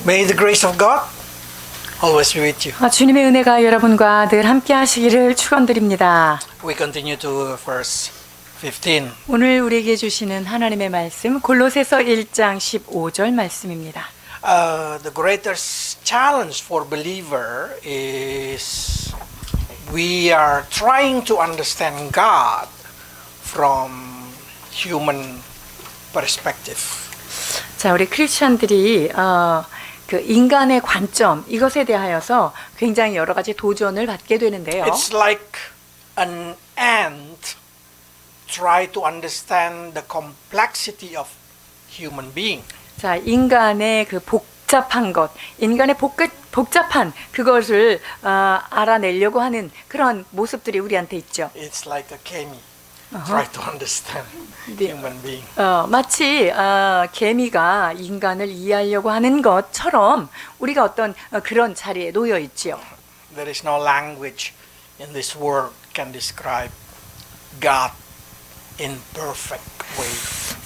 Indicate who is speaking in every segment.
Speaker 1: May the grace of God always be with you.
Speaker 2: 주님의 은혜가 여러분과 늘 함께 하시기를 축원드립니다.
Speaker 1: We continue to verse 15.
Speaker 2: 오늘 우리에게 주시는 하나님의 말씀 골로새서 1장 15절 말씀입니다.
Speaker 1: The greatest challenge for believer is we are trying to understand God from human perspective.
Speaker 2: 자, 우리 크리스천들이 그 인간의 관점 이것에 대하여서 굉장히 여러 가지 도전을 받게 되는데요.
Speaker 1: It's like an ant try to understand the complexity of human being.
Speaker 2: 자, 인간의 그 복잡한 것, 인간의 복잡한 그것을 알아내려고 하는 그런 모습들이 우리한테 있죠.
Speaker 1: It's like a 개미 try to understand human being.
Speaker 2: 마치 개미가 인간을 이해하려고 하는 것처럼 우리가 어떤 그런 자리에 놓여 있지요.
Speaker 1: There is no language in this world can describe God in perfect way.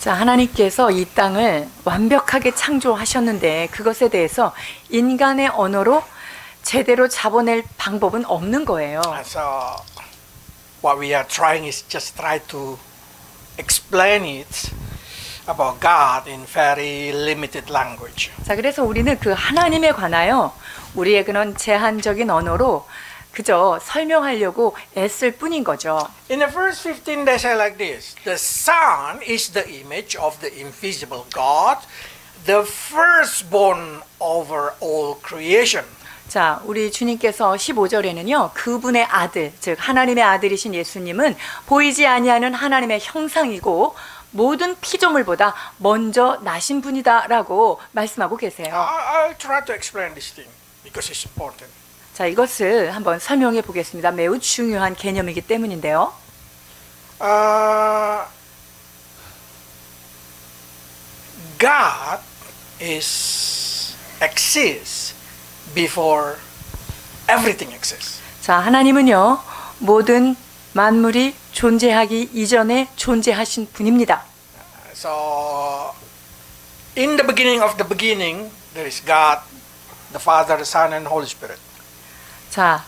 Speaker 2: 자, 하나님께서 이 땅을 완벽하게 창조하셨는데 그것에 대해서 인간의 언어로 제대로 잡아낼 방법은 없는 거예요.
Speaker 1: So what we are trying is just try to explain it about God in very limited language.
Speaker 2: 자, 그래서 우리는 그 하나님에 관하여 우리의 그런 제한적인 언어로 그저 설명하려고 애쓸 뿐인 거죠.
Speaker 1: In the verse 15 they say like this. The Son is the image of the invisible God, the firstborn over all creation.
Speaker 2: 자, 우리 주님께서 15절에는요. 그분의 아들, 즉 하나님의 아들이신 예수님은 보이지 아니하는 하나님의 형상이고 모든 피조물보다 먼저 나신 분이다라고 말씀하고 계세요.
Speaker 1: I'll try to explain this thing because it's important.
Speaker 2: 자, 이것을 한번 설명해 보겠습니다. 매우 중요한 개념이기 때문인데요.
Speaker 1: God exists before everything exists.
Speaker 2: 자, 하나님은요. 모든 만물이 존재하기 이전에 존재하신 분입니다.
Speaker 1: So in the beginning of the beginning there is God, the Father, the Son and Holy Spirit.
Speaker 2: 자,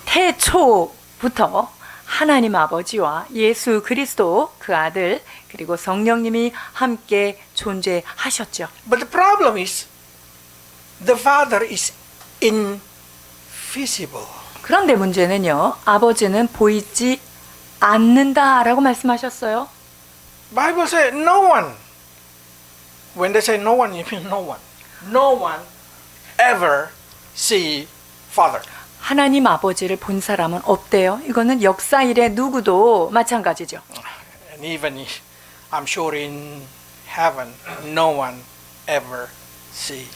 Speaker 2: 태초부터 하나님 아버지와 예수 그리스도 그 아들 그리고 성령님이 함께 존재하셨죠.
Speaker 1: But the problem is the Father is invisible.
Speaker 2: 그런데 문제는요. 아버지는 보이지 않는다라고 말씀하셨어요.
Speaker 1: Bible says no one. When they say no one, you mean no one. No one ever see Father.
Speaker 2: 하나님 아버지를 본 사람은 없대요. 이거는 역사 이래 누구도 마찬가지죠.
Speaker 1: And even I'm sure in heaven, no one ever see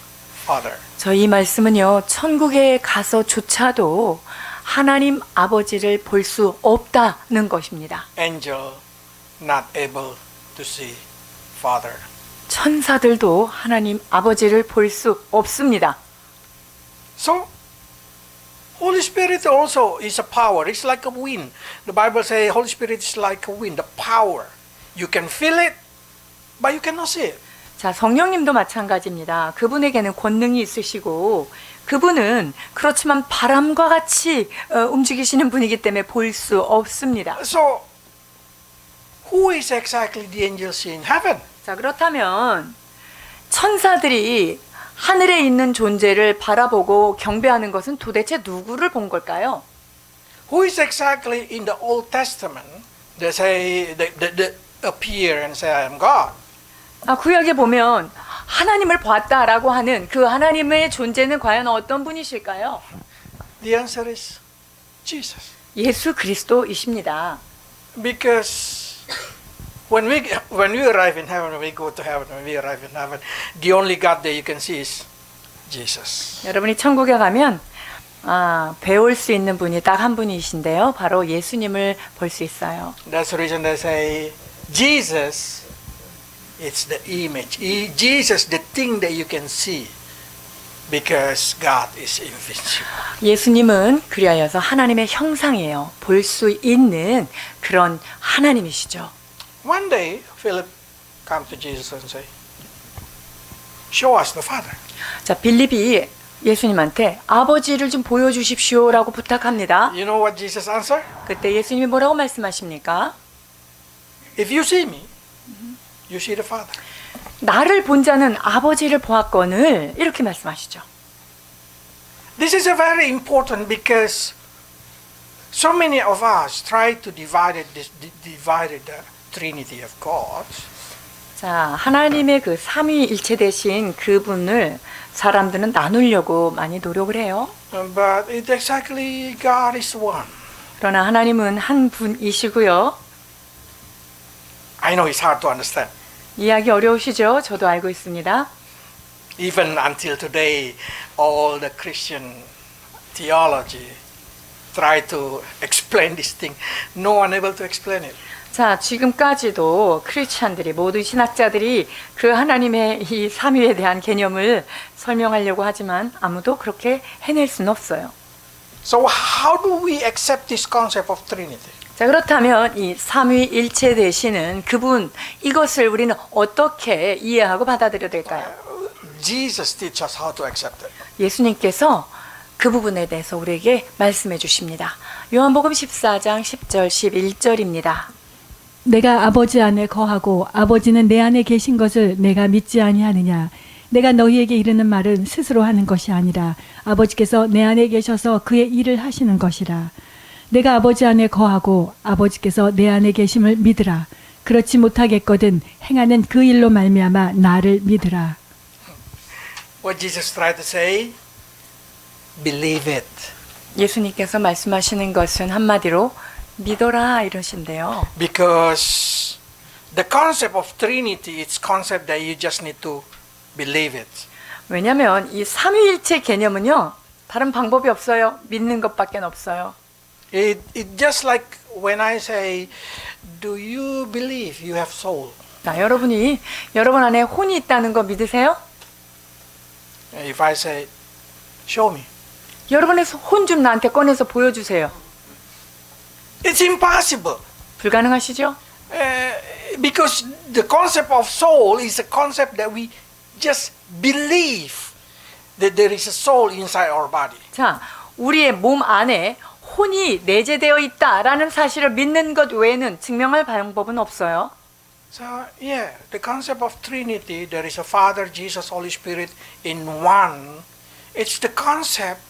Speaker 1: Father.
Speaker 2: 저희 말씀은요. 천국에 가서조차도 하나님 아버지를 볼 수 없다는 것입니다.
Speaker 1: Angel not able to see Father.
Speaker 2: 천사들도 하나님 아버지를 볼 수 없습니다.
Speaker 1: So Holy Spirit also is a power. It's like a wind. The Bible says Holy Spirit is like a wind, the power. You can feel it, but you cannot see it.
Speaker 2: 자, 성령님도 마찬가지입니다. 그분에게는 권능이 있으시고 그분은 그렇지만 바람과 같이 움직이시는 분이기 때문에 볼 수 없습니다.
Speaker 1: So who is exactly the angels in heaven?
Speaker 2: 자, 그렇다면 천사들이 하늘에 있는 존재를 바라보고 경배하는 것은 도대체 누구를 본 걸까요?
Speaker 1: Who is exactly in the Old Testament? They say they appear and say I am God.
Speaker 2: 구약에 보면 하나님을 봤다라고 하는 그 하나님의 존재는 과연 어떤 분이실까요?
Speaker 1: The answer is Jesus.
Speaker 2: 예수 그리스도이십니다.
Speaker 1: Because when we arrive in heaven, when we go to heaven, when we arrive in heaven, the only God that you can see is Jesus.
Speaker 2: 여러분이 천국에 가면 배울 수 있는 분이 딱 한 분이신데요. 바로 예수님을 볼 수 있어요.
Speaker 1: That's the reason they say Jesus, it's the image. Jesus, the thing that you can see, because God is invisible.
Speaker 2: 예수님은 그리하여서 하나님의 형상이에요. 볼 수 있는 그런 하나님이시죠.
Speaker 1: One day, Philip come to Jesus and say, show us the Father.
Speaker 2: 자, 빌립이 예수님한테 아버지를 좀 보여주십시오라고 부탁합니다.
Speaker 1: You know what Jesus answered?
Speaker 2: 그때 예수님이 뭐라고 말씀하십니까?
Speaker 1: If you see me, you see the Father.
Speaker 2: 나를 본 자는 아버지를 보았거늘 이렇게 말씀하시죠.
Speaker 1: This is a very important because so many of us try to divide the Trinity of God.
Speaker 2: 자, 하나님의 그 삼위일체 되신 그분을 사람들은 나누려고 많이 노력을 해요.
Speaker 1: But it exactly God is one.
Speaker 2: 그러나 하나님은 한 분이시고요.
Speaker 1: I know it's hard to understand.
Speaker 2: 이해하기 어려우시죠? 저도 알고 있습니다.
Speaker 1: Even until today, all the Christian theology try to explain this thing. No one able to explain it.
Speaker 2: 자, 지금까지도 크리스찬들이 모두 신학자들이 그 하나님의 이 삼위에 대한 개념을 설명하려고 하지만 아무도 그렇게 해낼 수는 없어요.
Speaker 1: So how do we accept this concept of Trinity?
Speaker 2: 자, 그렇다면 이 삼위일체 되시는 그분 이것을 우리는 어떻게 이해하고 받아들여야 될까요?
Speaker 1: Jesus teaches us how to accept it.
Speaker 2: 예수님께서 그 부분에 대해서 우리에게 말씀해 주십니다. 요한복음 14장 10절 11절입니다.
Speaker 3: 내가 아버지 안에 거하고 아버지는 내 안에 계신 것을 내가 믿지 아니하느냐. 내가 너희에게 이르는 말은 스스로 하는 것이 아니라 아버지께서 내 안에 계셔서 그의 일을 하시는 것이라. 내가 아버지 안에 거하고 아버지께서 내 안에 계심을 믿으라. 그렇지 못하겠거든 행하는 그 일로 말미암아 나를 믿으라.
Speaker 1: What Jesus tried to say? Believe it.
Speaker 2: 예수님께서 말씀하시는 것은 한마디로 믿어라 이러신데요.
Speaker 1: Because the concept of Trinity is concept that you just need to believe it.
Speaker 2: 왜냐하면 이 삼위일체 개념은요. 다른 방법이 없어요. 믿는 것밖에 없어요.
Speaker 1: It just like when I say, do you believe you have soul?
Speaker 2: 자, 여러분 안에 혼이 있다는 거 믿으세요?
Speaker 1: If I say, show me.
Speaker 2: 여러분의 혼 좀 나한테 꺼내서 보여주세요.
Speaker 1: It's impossible.
Speaker 2: 불가능하시죠?
Speaker 1: Because the concept of soul is a concept that we just believe that there is a soul inside our body.
Speaker 2: 자, 우리의 몸 안에 혼이 내재되어 있다라는 사실을 믿는 것 외에는 증명할 방법은 없어요.
Speaker 1: So, yeah, the concept of Trinity, there is a Father, Jesus, Holy Spirit in one. It's the concept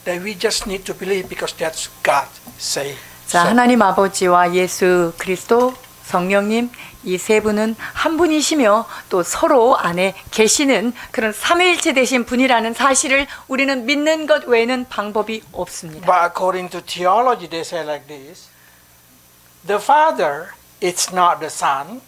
Speaker 1: that we just need to believe because that's God say.
Speaker 2: 자, 하나님 아버지와 예수 그리스도 성령님 이 세 분은 한 분이시며 또 서로 안에 계시는 그런 삼위일체 되신 분이라는 사실을 우리는 믿는 것 외에는 방법이 없습니다.
Speaker 1: But according to theology, they say like this. The Father is not the Son.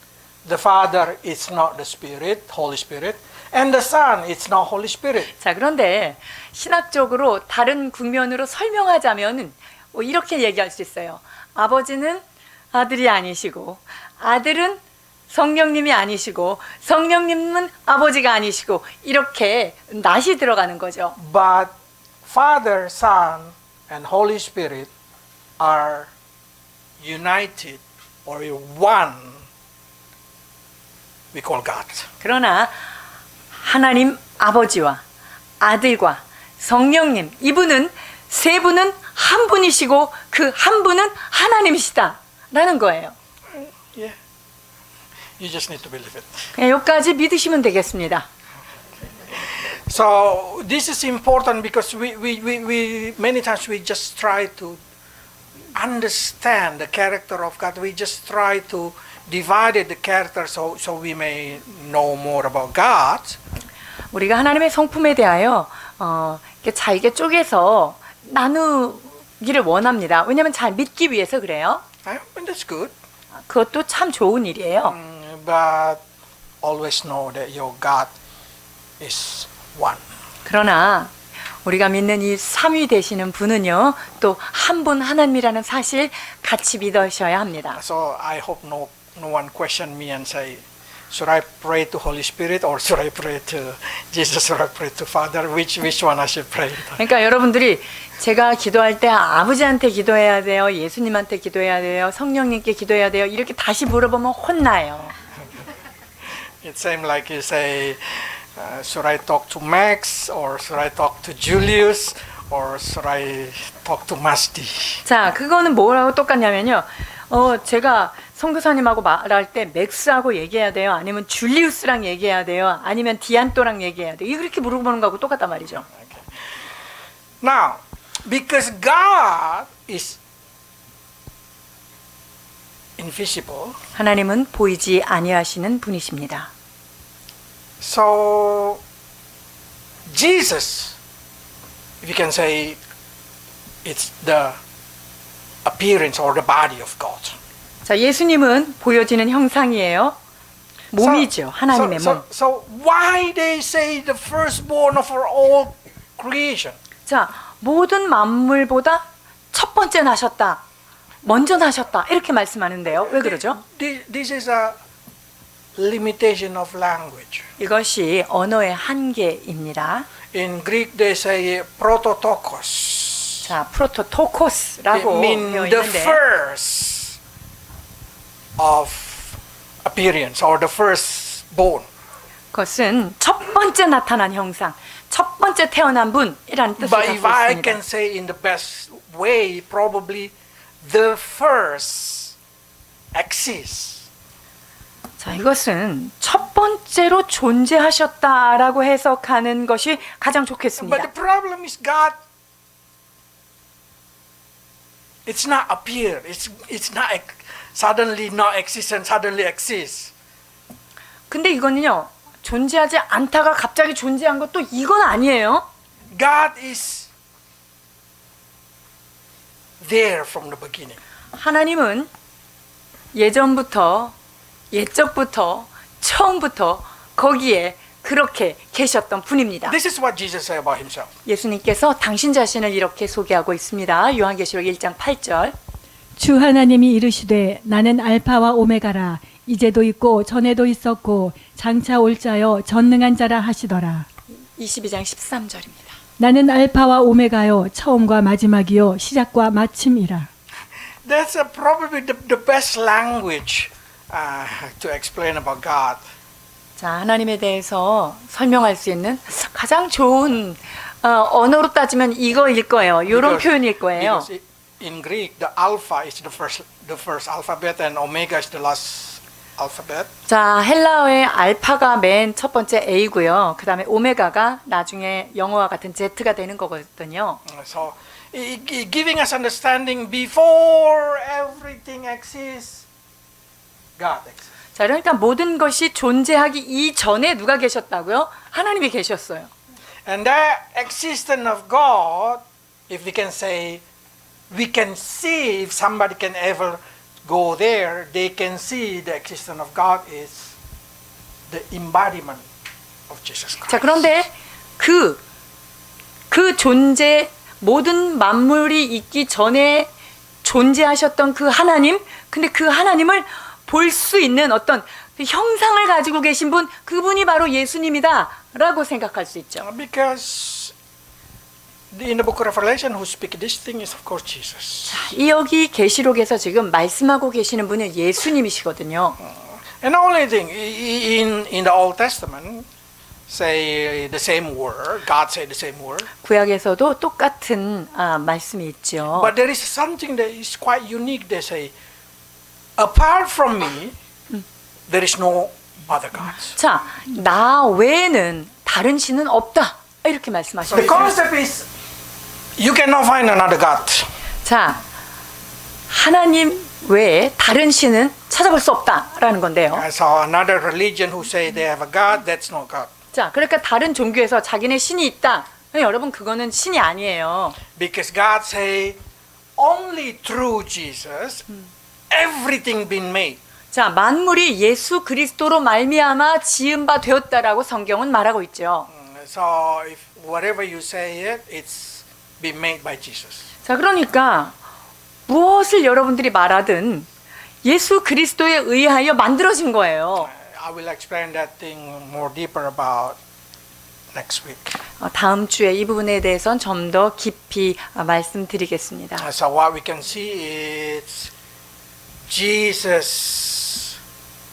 Speaker 1: The Father is not the Spirit, Holy Spirit. And the Son is not Holy Spirit.
Speaker 2: 자, 그런데 신학적으로 다른 국면으로 설명하자면 이렇게 얘기할 수 있어요. 아버지는 아들이 아니시고 아들은 성령님이 아니시고 성령님은 아버지가 아니시고 이렇게 낫이 들어가는 거죠.
Speaker 1: But Father, Son, and Holy Spirit are united or one. We call God.
Speaker 2: 그러나 하나님 아버지와 아들과 성령님 이분은 세 분은 한 분이시고 그 한 분은 하나님이시다라는 거예요.
Speaker 1: Yeah. You just need to believe it.
Speaker 2: 그냥 여기까지 믿으시면 되겠습니다.
Speaker 1: So this is important because we many times we just try to understand the character of God. We just try to divide the character so we may know more about God.
Speaker 2: 우리가 하나님의 성품에 대하여 이렇게 잘게 쪼개서 나누기를 원합니다. 왜냐하면 잘 믿기 위해서 그래요.
Speaker 1: And that's good.
Speaker 2: 그것도 참 좋은 일이에요.
Speaker 1: But always know that your God is one.
Speaker 2: 그러나 우리가 믿는 이 삼위 되시는 분은요, 또 한 분 하나님이라는 사실 같이 믿으셔야 합니다.
Speaker 1: So I hope no one question me and say, should I pray to Holy Spirit or should I pray to Jesus? Should I pray to Father? Which one I should pray?
Speaker 2: 그러니까 여러분들이 제가 기도할 때 아버지한테 기도해야 돼요, 예수님한테 기도해야 돼요, 성령님께 기도해야 돼요 이렇게 다시 물어보면 혼나요.
Speaker 1: It seems like you say, Should I talk to Max or should I talk to Julius or should I talk to Masdi?
Speaker 2: 자, 그거는 뭐라고 똑같냐면요. 제가 선교사님하고 말할 때 맥스하고 얘기해야 돼요? 아니면 줄리우스랑 얘기해야 돼요? 아니면 디안토랑 얘기해야 돼요? 이렇게 물어보는 거하고 똑같단 말이죠.
Speaker 1: Okay. Now, because God is invisible,
Speaker 2: 하나님은 보이지 아니하시는 분이십니다.
Speaker 1: so Jesus, if you can say, it's the appearance or the body of God.
Speaker 2: 자, 예수님은 보여지는 형상이에요. 몸이죠. 하나님의 몸.
Speaker 1: So why they say the firstborn of all creation?
Speaker 2: 자, 모든 만물보다 첫 번째 나셨다. 먼저 나셨다. 이렇게 말씀하는데요. 왜 그러죠?
Speaker 1: This is a limitation of language.
Speaker 2: 이것이 언어의 한계입니다.
Speaker 1: In Greek they say prototokos.
Speaker 2: 자,
Speaker 1: It
Speaker 2: 프로토토코스라고
Speaker 1: means
Speaker 2: 되어
Speaker 1: the
Speaker 2: 있는데
Speaker 1: first of appearance or the firstborn.
Speaker 2: 그것은 첫 번째 나타난 형상, 첫 번째 태어난 분이라는 뜻을
Speaker 1: But if
Speaker 2: 갖고
Speaker 1: I
Speaker 2: 있습니다.
Speaker 1: can say in the best way, probably the first exists.
Speaker 2: 자, 이것은 첫 번째로 존재하셨다라고 해석하는 것이 가장
Speaker 1: But
Speaker 2: 좋겠습니다.
Speaker 1: the problem is God. It's not appear. It's not suddenly not exist and suddenly exists.
Speaker 2: 근데 이거는요, 존재하지 않다가 갑자기 존재한 것도 이건 아니에요.
Speaker 1: God is there from the beginning.
Speaker 2: 하나님은 예전부터, 옛적부터, 처음부터 거기에 그렇게 계셨던 분입니다.
Speaker 1: This is what Jesus said about himself.
Speaker 2: 예수님께서 당신 자신을 이렇게 소개하고 있습니다. 요한계시록 1장 8절.
Speaker 3: 주 하나님이 이르시되 나는 알파와 오메가라 이제도 있고 전에도 있었고 장차 올 자여 전능한 자라 하시더라.
Speaker 2: 22장 13절입니다.
Speaker 3: 나는 알파와 오메가요 처음과 마지막이요 시작과 마침이라.
Speaker 1: That's probably the best language to explain about God.
Speaker 2: 자, 하나님에 대해서 설명할 수 있는 가장 좋은 언어로 따지면 이거일 거예요. 이런 표현일 거예요.
Speaker 1: Because in Greek, the alpha is the first alphabet and omega is the last alphabet.
Speaker 2: 자, 헬라어의 알파가 맨 첫 번째 A고요. 그 다음에 오메가가 나중에 영어와 같은 Z가 되는 거거든요.
Speaker 1: So, giving us understanding before everything exists, God exists.
Speaker 2: 자, 그러니까 모든 것이 존재하기 이전에 누가 계셨다고요? 하나님이 계셨어요.
Speaker 1: And that existence of God, if we can say, we can see if somebody can ever go there, they can see the existence of God is the embodiment of Jesus Christ.
Speaker 2: 자, 그런데 그 존재, 모든 만물이 있기 전에 존재하셨던 그 하나님, 근데 그 하나님을 볼 수 있는 어떤 그 형상을 가지고 계신 분, 그분이 바로 예수님이다 라고 생각할 수 있죠.
Speaker 1: Because in the book of Revelation, who speak this thing is of course Jesus.
Speaker 2: 이 여기 계시록에서 지금 말씀하고 계시는 분은 예수님이시거든요.
Speaker 1: And the only thing in the Old Testament, say the same word, God say the same word.
Speaker 2: 구약에서도 똑같은 말씀이 있죠.
Speaker 1: But there is something that is quite unique. They say, apart from me, there is no other gods.
Speaker 2: 자, 나 외에는 다른 신은 없다. 이렇게
Speaker 1: The
Speaker 2: 말씀하십니다.
Speaker 1: concept is, you cannot find another God.
Speaker 2: 자, 하나님 외에 다른 신은 찾아볼 수 없다라는 건데요.
Speaker 1: I saw another religion who say they have a God. That's no God.
Speaker 2: 자, 그러니까 다른 종교에서 자기네 신이 있다. 여러분, 그거는 신이 아니에요.
Speaker 1: Because God say, only through Jesus, everything been made.
Speaker 2: 자, 만물이 예수 그리스도로 말미암아 지은 바 되었다라고 성경은 말하고 있죠.
Speaker 1: So if whatever you say it, it's been made by Jesus.
Speaker 2: 자, 그러니까 무엇을 여러분들이 말하든 예수 그리스도에 의하여 만들어진 거예요.
Speaker 1: I will explain that thing more deeper about next week.
Speaker 2: 다음 주에 이 부분에 대해서는 좀 더 깊이 말씀드리겠습니다.
Speaker 1: So what we can see is Jesus,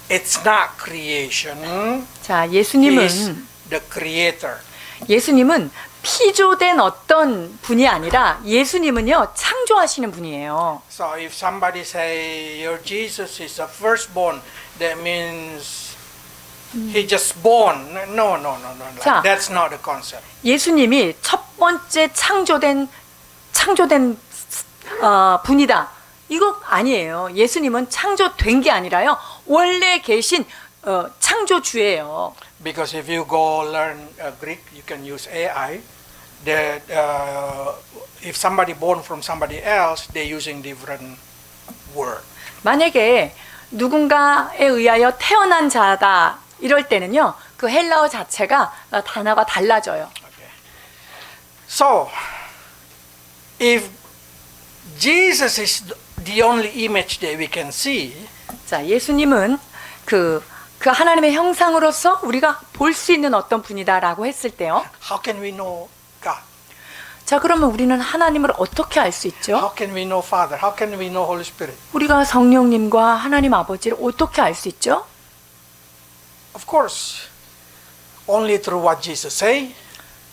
Speaker 1: it's not creation.
Speaker 2: 자,
Speaker 1: He
Speaker 2: 예수님은
Speaker 1: is the creator.
Speaker 2: 예수님은 피조된 어떤 분이 아니라 예수님은요 창조하시는 분이에요.
Speaker 1: So if somebody say your Jesus is a firstborn, that means he just born. No, no, no, no.
Speaker 2: 자.
Speaker 1: That's not the concept.
Speaker 2: 예수님이 첫 번째 창조된 분이다. 이거 아니에요. 예수님은 창조된 게 아니라요. 원래 계신 창조주예요.
Speaker 1: Because if you go learn Greek, you can use AI. That if somebody born from somebody else, they're using different word.
Speaker 2: 만약에 누군가에 의하여 태어난 자다 이럴 때는요. 그 헬라어 자체가 단어가 달라져요.
Speaker 1: Okay. So, if Jesus is the only image that we can see,
Speaker 2: 자, 예수님은 그 하나님의 형상으로서 우리가 볼 수 있는 어떤 분이다라고 했을 때요.
Speaker 1: how can we know God?
Speaker 2: 자, 그러면 우리는 하나님을 어떻게 알 수 있죠?
Speaker 1: How can we know Father? How can we know Holy Spirit?
Speaker 2: 우리가 성령님과 하나님 아버지를 어떻게 알 수 있죠?
Speaker 1: Of course, only through what Jesus say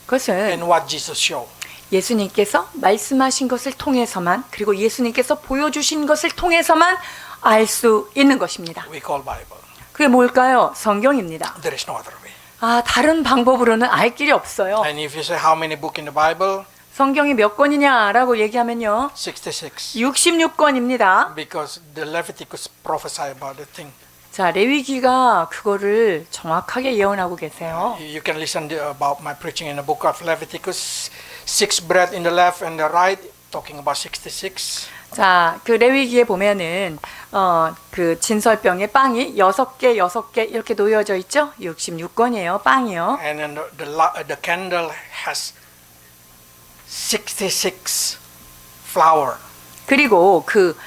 Speaker 2: 그것은
Speaker 1: and what Jesus show.
Speaker 2: 예수님께서 말씀하신 것을 통해서만 그리고 예수님께서 보여주신 것을 통해서만 알 수 있는 것입니다.
Speaker 1: We call Bible.
Speaker 2: 그게 뭘까요? 성경입니다.
Speaker 1: There is no other way.
Speaker 2: 아, 다른 방법으로는 알 길이 없어요.
Speaker 1: And if you say how many book in the Bible,
Speaker 2: 성경이 몇 권이냐라고 얘기하면요.
Speaker 1: 66.
Speaker 2: 66권입니다.
Speaker 1: Because the Leviticus prophesy about the thing.
Speaker 2: 자, 레위기가 그거를 정확하게 예언하고 계세요.
Speaker 1: You can listen about my preaching in the book of Leviticus. 6 bread in the left and the right, talking about 66.
Speaker 2: 자, 그 레위기에 보면은 그 진설병에 빵이 6개 이렇게 놓여져 있죠? 66권이에요. 빵이요.
Speaker 1: And then the candle has 66 flower.
Speaker 2: 그리고 그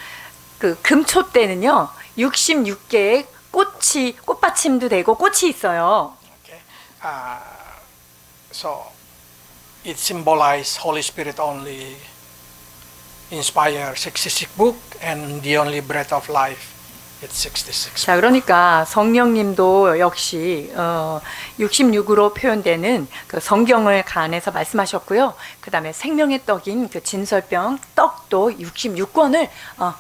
Speaker 2: 금초 때는요. 66개의 꽃받침도 되고 꽃이 있어요.
Speaker 1: Okay. So it symbolizes Holy Spirit only inspire 66 book and the only breath of life. It's 66.
Speaker 2: 자, 그러니까 성령님도 역시 66으로 표현되는 그 성경을 간에서 말씀하셨고요. 그다음에 생명의 떡인 그 진설병 떡도 66권을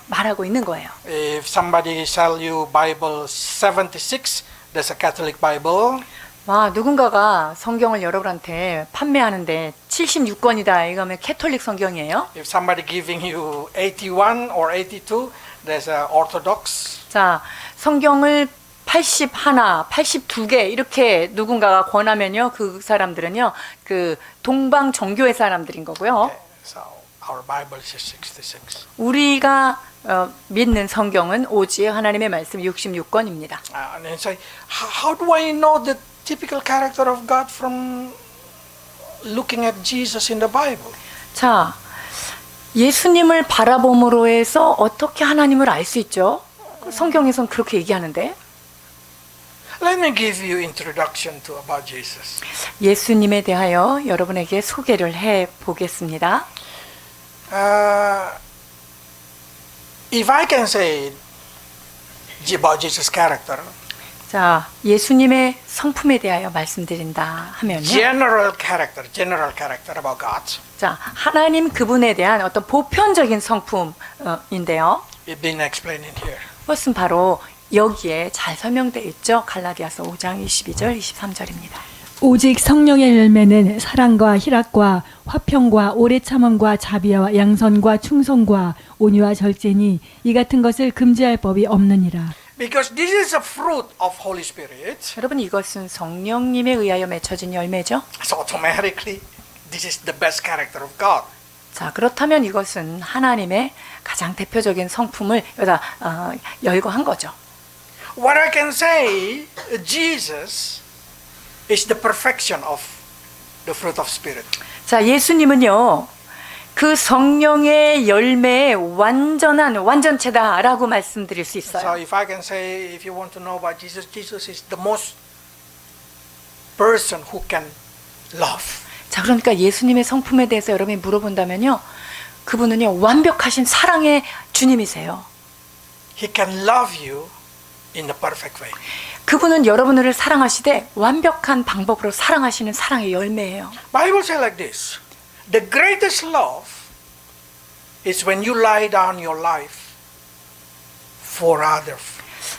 Speaker 2: 말하고 있는 거예요.
Speaker 1: If somebody sell you Bible 76, that's a Catholic Bible.
Speaker 2: 와, 누군가가 성경을 여러분한테 판매하는데 76권이다. 이거면 캐톨릭 성경이에요.
Speaker 1: If somebody giving you 81 or 82, that's a Orthodox.
Speaker 2: 자, 성경을 81, 82개 이렇게 누군가가 권하면요. 그 사람들은요. 그 동방 종교의 사람들인 거고요.
Speaker 1: Okay. So our Bible is 66.
Speaker 2: 우리가 믿는 성경은 오직 하나님의 말씀 66권입니다.
Speaker 1: And then say, how do I know the typical character of God from looking at Jesus in the Bible?
Speaker 2: 자, 예수님을 바라봄으로 해서 어떻게 하나님을 알 수 있죠? 성경에선 그렇게 얘기하는데.
Speaker 1: Let me give you introduction to about Jesus.
Speaker 2: 예수님에 대하여 여러분에게 소개를 해 보겠습니다.
Speaker 1: If I can say about Jesus' character,
Speaker 2: 자, 예수님의 성품에 대하여 말씀드린다 하면요.
Speaker 1: general character about God.
Speaker 2: 자, 하나님 그분에 대한 어떤 보편적인 성품인데요.
Speaker 1: It's been explained in here.
Speaker 2: 그것은 바로 여기에 잘 설명되어 있죠. 갈라디아서 5장 22절 23절입니다.
Speaker 3: 오직 성령의 열매는 사랑과 희락과 화평과 오래 참음과 자비와 양선과 충성과 온유와 절제니 이 같은 것을 금지할 법이 없느니라.
Speaker 1: Because this is a fruit of Holy Spirit,
Speaker 2: 여러분, 이것은 성령님에 의하여 맺혀진 열매죠.
Speaker 1: so automatically this is the best character of God.
Speaker 2: 자, 그렇다면 이것은 하나님의 가장 대표적인 성품을 여기다 열거한 거죠.
Speaker 1: What I can say, Jesus is the perfection of the fruit of Spirit.
Speaker 2: 자, 예수님은요. 그 성령의 열매의 완전체다라고 말씀드릴 수
Speaker 1: So
Speaker 2: 있어요.
Speaker 1: if I can say, if you want to know about Jesus, Jesus is the most person who can love.
Speaker 2: 자, 그러니까 예수님의 성품에 대해서 여러분이 물어본다면요. 그분은요. 완벽하신 사랑의 주님이세요.
Speaker 1: He can love you in the perfect way.
Speaker 2: 그분은 여러분을 사랑하시되 완벽한 방법으로 사랑하시는 사랑의 열매예요.
Speaker 1: Bible says like this. The greatest love is when you lay down your life for others.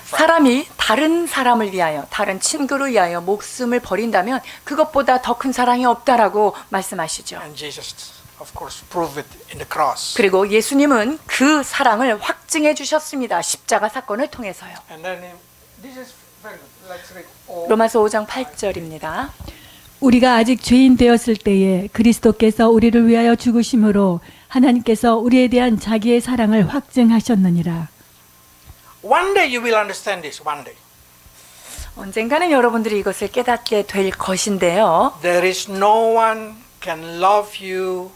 Speaker 2: 사람이 다른 사람을 위하여, 다른 친구를 위하여 목숨을 버린다면 그것보다 더 큰 사랑이 없다라고 말씀하시죠.
Speaker 1: And Jesus, of course, proved it in the cross.
Speaker 2: 그리고 예수님은 그 사랑을 확증해 주셨습니다. 십자가 사건을 통해서요.
Speaker 1: And then this is very good. Let's read all.
Speaker 2: 로마서 5장 8절입니다.
Speaker 3: 우리가 아직 죄인 되었을 때에 그리스도께서 우리를 위하여 죽으심으로 하나님께서 우리에 대한 자기의 사랑을 확증하셨느니라.
Speaker 1: One day you will understand this. One day.
Speaker 2: 언젠가는 여러분들이 이것을 깨닫게 될 것인데요.
Speaker 1: There is no one can love you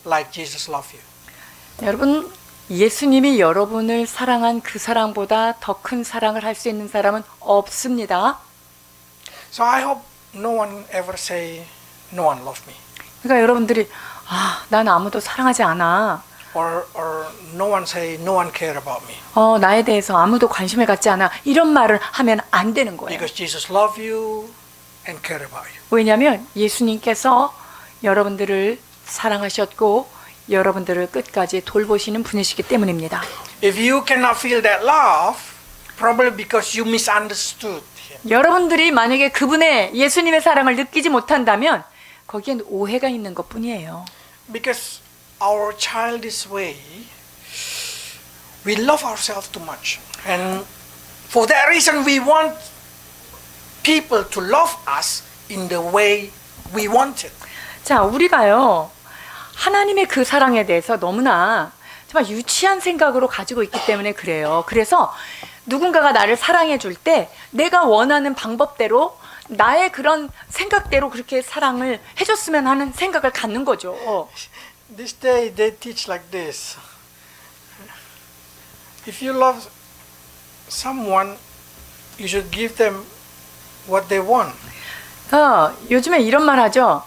Speaker 1: like Jesus loved you.
Speaker 2: 여러분, 예수님이 여러분을 사랑한 그 사랑보다 더 큰 사랑을 할 수 있는 사람은 없습니다.
Speaker 1: So I hope no one ever say no one loved me.
Speaker 2: 그러니까 여러분들이 난 아무도 사랑하지 않아.
Speaker 1: Or no one say no one care about me.
Speaker 2: 나에 대해서 아무도 관심을 갖지 않아. 이런 말을 하면 안 되는 거예요.
Speaker 1: Because Jesus love you and care about you.
Speaker 2: 왜냐하면 예수님께서 여러분들을 사랑하셨고 여러분들을 끝까지 돌보시는 분이시기 때문입니다.
Speaker 1: If you cannot feel that love, probably because you misunderstood him.
Speaker 2: 여러분들이 만약에 그분의 예수님의 사랑을 느끼지 못한다면 거기엔 오해가 있는 것뿐이에요.
Speaker 1: Because our childish way, we love ourselves too much. And for that reason, we want people to love us in the way we want it.
Speaker 2: 자, 우리가요 하나님의 그 사랑에 대해서 너무나 정말 유치한 생각으로 가지고 있기 때문에 그래요. 그래서 누군가가 나를 사랑해 줄 때 내가 원하는 방법대로 나의 그런 생각대로 그렇게 사랑을 해줬으면 하는 생각을 갖는 거죠.
Speaker 1: This day they teach like this. If you love someone, you should give them what they want.
Speaker 2: 요즘에 이런 말 하죠.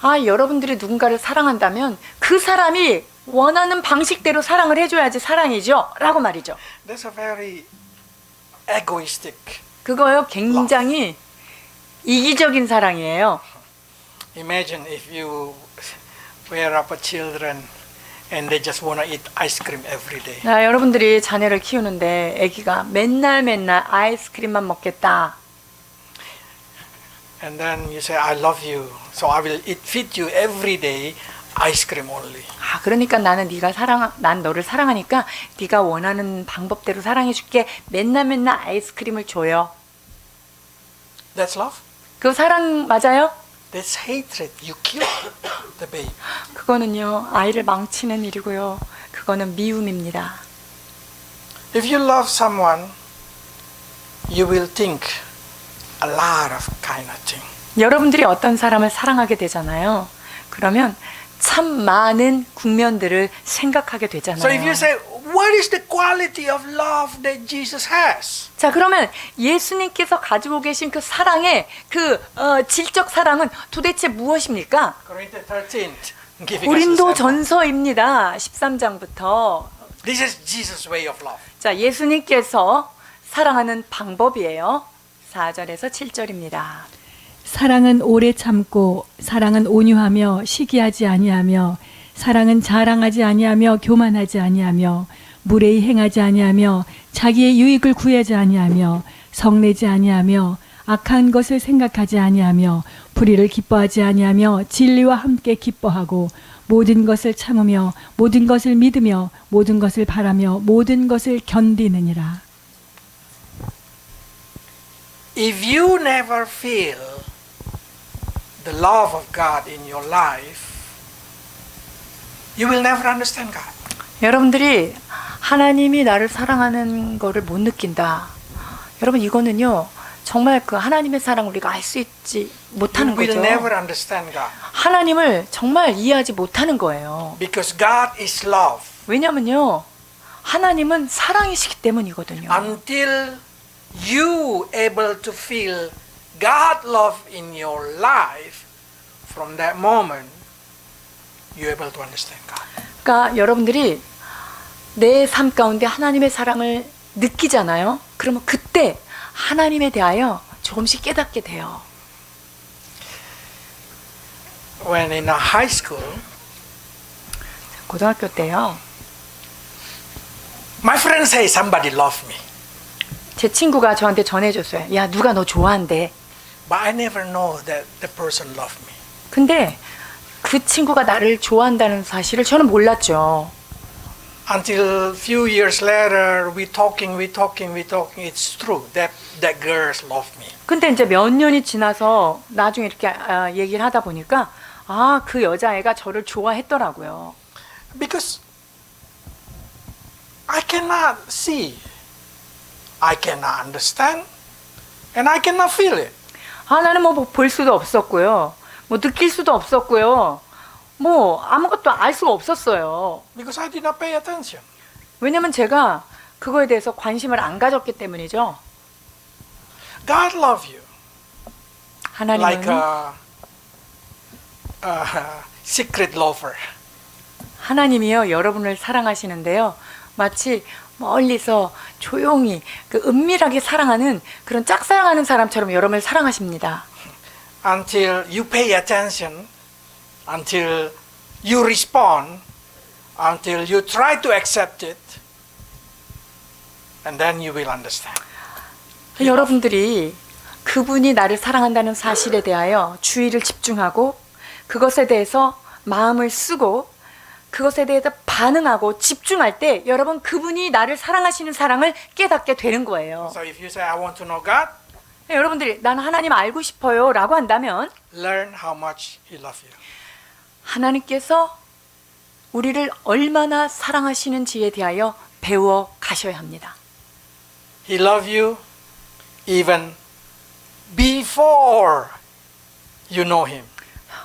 Speaker 2: 여러분들이 누군가를 사랑한다면 그 사람이 원하는 방식대로 사랑을 해줘야지 사랑이죠. 라고 말이죠.
Speaker 1: That's a very egoistic.
Speaker 2: 그거요 굉장히 이기적인 사랑이에요.
Speaker 1: Imagine if you rear up a children and they just want to eat ice cream every day.
Speaker 2: 여러분들이 자녀를 키우는데 아기가 맨날 아이스크림만 먹겠다.
Speaker 1: And then you say, I love you, so I will feed you every day ice cream only.
Speaker 2: 그러니까 난 너를 사랑하니까 네가 원하는 방법대로 사랑해줄게. 맨날 아이스크림을 줘요.
Speaker 1: That's love?
Speaker 2: 그거 사랑 맞아요?
Speaker 1: That's hatred. You kill the baby.
Speaker 2: 그거는요 아이를 망치는 일이고요. 그거는 미움입니다.
Speaker 1: If you love someone, you will think a lot of kind of thing.
Speaker 2: 여러분들이 어떤 사람을 사랑하게 되잖아요. 그러면 참 많은 국면들을 생각하게 되잖아요.
Speaker 1: So if you say, what is the quality of love that Jesus has?
Speaker 2: 자, 그러면 예수님께서 가지고 계신 그 사랑의 그 질적 사랑은 도대체 무엇입니까?
Speaker 1: Corinthians 13. giving us a
Speaker 2: 고린도
Speaker 1: sample.
Speaker 2: 전서입니다. 13장부터.
Speaker 1: This is Jesus' way of love.
Speaker 2: 자, 예수님께서 사랑하는 방법이에요. 4절에서 7절입니다.
Speaker 3: 사랑은 오래 참고 사랑은 온유하며 시기하지 아니하며 사랑은 자랑하지 아니하며 교만하지 아니하며 무례히 행하지 아니하며 자기의 유익을 구하지 아니하며 성내지 아니하며 악한 것을 생각하지 아니하며 불의를 기뻐하지 아니하며 진리와 함께 기뻐하고 모든 것을 참으며 모든 것을 믿으며 모든 것을 바라며 모든 것을 견디느니라.
Speaker 1: If you never feel the love of God in your life, you will never understand God.
Speaker 2: 여러분들이 하나님이 나를 사랑하는 거를 못 느낀다. 여러분 이거는요. 정말 그 하나님의 사랑을 우리가 알 수 있지 못하는
Speaker 1: You will
Speaker 2: 거죠.
Speaker 1: never understand God.
Speaker 2: 하나님을 정말 이해하지 못하는 거예요.
Speaker 1: Because God is love.
Speaker 2: 왜냐면요. 하나님은 사랑이시기 때문이거든요.
Speaker 1: Until you able to feel God love in your life, from that moment, you're able to understand God.
Speaker 2: 그러니까 여러분들이 내 삶 가운데 하나님의 사랑을 느끼잖아요. 그러면 그때 하나님에 대하여 조금씩 깨닫게 돼요.
Speaker 1: When in a high school,
Speaker 2: 고등학교 때요.
Speaker 1: my friend say somebody love me,
Speaker 2: 제 친구가 저한테 전해줬어요. 야, 누가 너 좋아한대.
Speaker 1: but I never know that the person love me.
Speaker 2: 근데 그 친구가 나를 좋아한다는 사실을 저는 몰랐죠.
Speaker 1: Until few years later, we talking. It's true that girls love me.
Speaker 2: 근데 이제 몇 년이 지나서 나중에 이렇게 얘기를 하다 보니까 그 여자애가 저를 좋아했더라고요.
Speaker 1: Because I cannot see, I cannot understand, and I cannot feel it.
Speaker 2: 나는 뭐 볼 수도 없었고요. 뭐 느낄 수도 없었고요. 뭐 아무것도 알 수가 없었어요.
Speaker 1: Because I did not pay attention.
Speaker 2: 왜냐면 제가 그거에 대해서 관심을 안 가졌기 때문이죠.
Speaker 1: God love you
Speaker 2: 하나님은
Speaker 1: like a secret lover.
Speaker 2: 하나님이요 여러분을 사랑하시는데요. 마치 멀리서 조용히 그 은밀하게 사랑하는 그런 짝사랑하는 사람처럼 여러분을 사랑하십니다.
Speaker 1: Until you pay attention, until you respond, until you try to accept it, and then you will understand.
Speaker 2: 여러분들이 그분이 나를 사랑한다는 사실에 대하여 주의를 집중하고 그것에 대해서 마음을 쓰고 그것에 대해서 반응하고 집중할 때 여러분 그분이 나를 사랑하시는 사랑을 깨닫게 되는 거예요.
Speaker 1: So if you say, I want to know God,
Speaker 2: 여러분들이 나는 하나님 알고 싶어요 라고 한다면
Speaker 1: learn how much He loves you.
Speaker 2: 하나님께서 우리를 얼마나 사랑하시는지에 대하여 배워 가셔야 합니다.
Speaker 1: He loves you even before you know Him.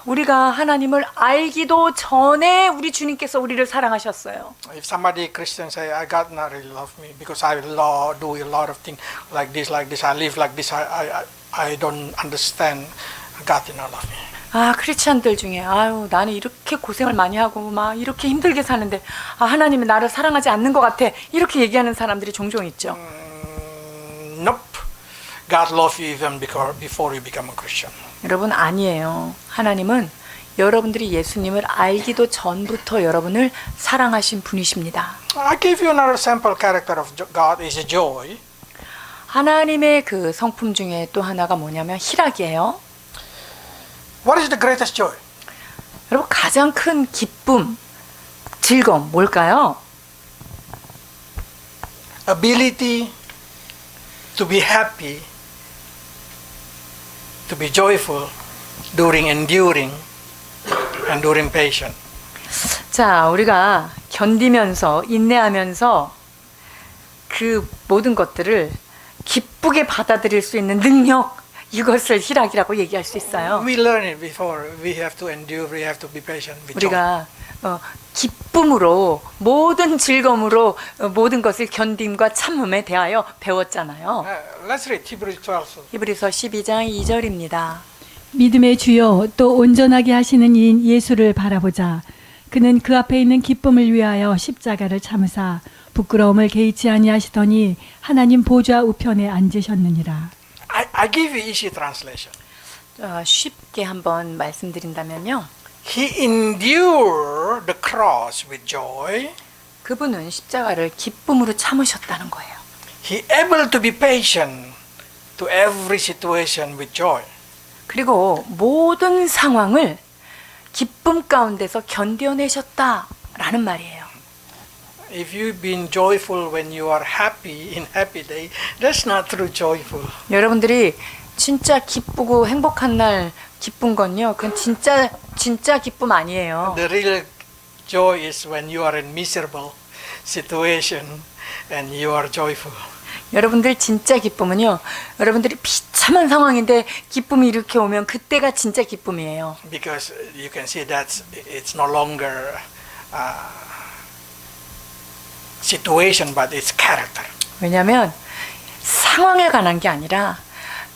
Speaker 2: 우리가 하나님을 알기도 전에 우리 주님께서 우리를 사랑하셨어요.
Speaker 1: If somebody Christian say, I God not really love me because I do a lot of things like this, I live like this, I don't understand. God did not love me.
Speaker 2: 크리스찬들 중에 나는 이렇게 고생을 많이 하고 막 이렇게 힘들게 사는데 하나님은 나를 사랑하지 않는 것 같아. 이렇게 얘기하는 사람들이 종종 있죠.
Speaker 1: Nope. God loves you even before you become a Christian.
Speaker 2: 여러분 아니에요. 하나님은 여러분들이 예수님을 알기도 전부터 여러분을 사랑하신 분이십니다.
Speaker 1: I give you another sample character of God is joy.
Speaker 2: 하나님의 그 성품 중에 또 하나가 뭐냐면 희락이에요.
Speaker 1: What is the greatest joy?
Speaker 2: 여러분 가장 큰 기쁨, 즐거움 뭘까요?
Speaker 1: Ability to be happy, to be joyful during enduring and during patient.
Speaker 2: 자, 우리가 견디면서 인내하면서 그 모든 것들을 기쁘게 받아들일 수 있는 능력, 이것을 희락이라고 얘기할 수 있어요.
Speaker 1: We learn it before. We have to endure, we have to be patient with joy.
Speaker 2: 우리가 기쁨으로 모든 즐거움으로 모든 것을 견딤과 참음에 대하여 배웠잖아요.
Speaker 1: Let's read Hebrews 12.
Speaker 2: 히브리서 12장 2절입니다.
Speaker 3: 믿음의 주요 또 온전하게 하시는 이인 예수를 바라보자. 그는 그 앞에 있는 기쁨을 위하여 십자가를 참으사 부끄러움을 개의치 아니하시더니 하나님 보좌 우편에 앉으셨느니라.
Speaker 1: I give you easy translation.
Speaker 2: 쉽게 한번 말씀드린다면요.
Speaker 1: He endured the cross with joy.
Speaker 2: 그분은 십자가를 기쁨으로 참으셨다는 거예요.
Speaker 1: He able to be patient to every situation with joy.
Speaker 2: 그리고 모든 상황을 기쁨 가운데서 견뎌내셨다라는 말이에요.
Speaker 1: If you've been joyful when you are happy in happy day, that's not true joyful.
Speaker 2: 여러분들이 진짜 기쁘고 행복한 날 기쁜 건요. 그건 진짜 기쁨 아니에요.
Speaker 1: The real joy is when you are in miserable situation and you are joyful.
Speaker 2: 여러분들 진짜 기쁨은요. 여러분들이 비참한 상황인데 기쁨이 이렇게 오면 그때가 진짜 기쁨이에요.
Speaker 1: Because you can see that it's no longer situation, but it's character.
Speaker 2: 왜냐하면 상황에 관한 게 아니라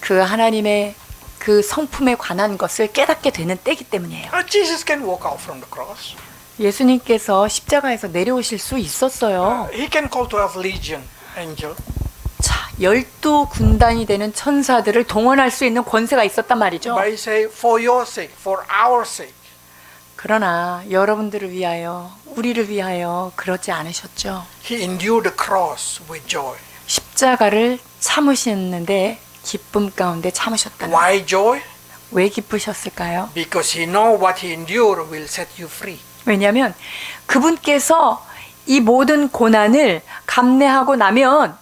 Speaker 2: 그 하나님의 그 성품에 관한 것을 깨닫게 되는 때이기 때문이에요.
Speaker 1: Jesus can walk out from the cross.
Speaker 2: 예수님께서 십자가에서 내려오실 수 있었어요.
Speaker 1: He can call 12 legion angel.
Speaker 2: 자, 12군단이 되는 천사들을 동원할 수 있는 권세가 있었단 말이죠.
Speaker 1: But he say, for your sake, for our sake.
Speaker 2: 그러나 여러분들을 위하여, 우리를 위하여 그러지 않으셨죠.
Speaker 1: He endured the cross with joy.
Speaker 2: 십자가를 참으셨는데 기쁨 가운데 참으셨다.
Speaker 1: Why joy?
Speaker 2: 왜 기쁘셨을까요?
Speaker 1: Because he know what he endured will set you free.
Speaker 2: 왜냐하면 그분께서 이 모든 고난을 감내하고 나면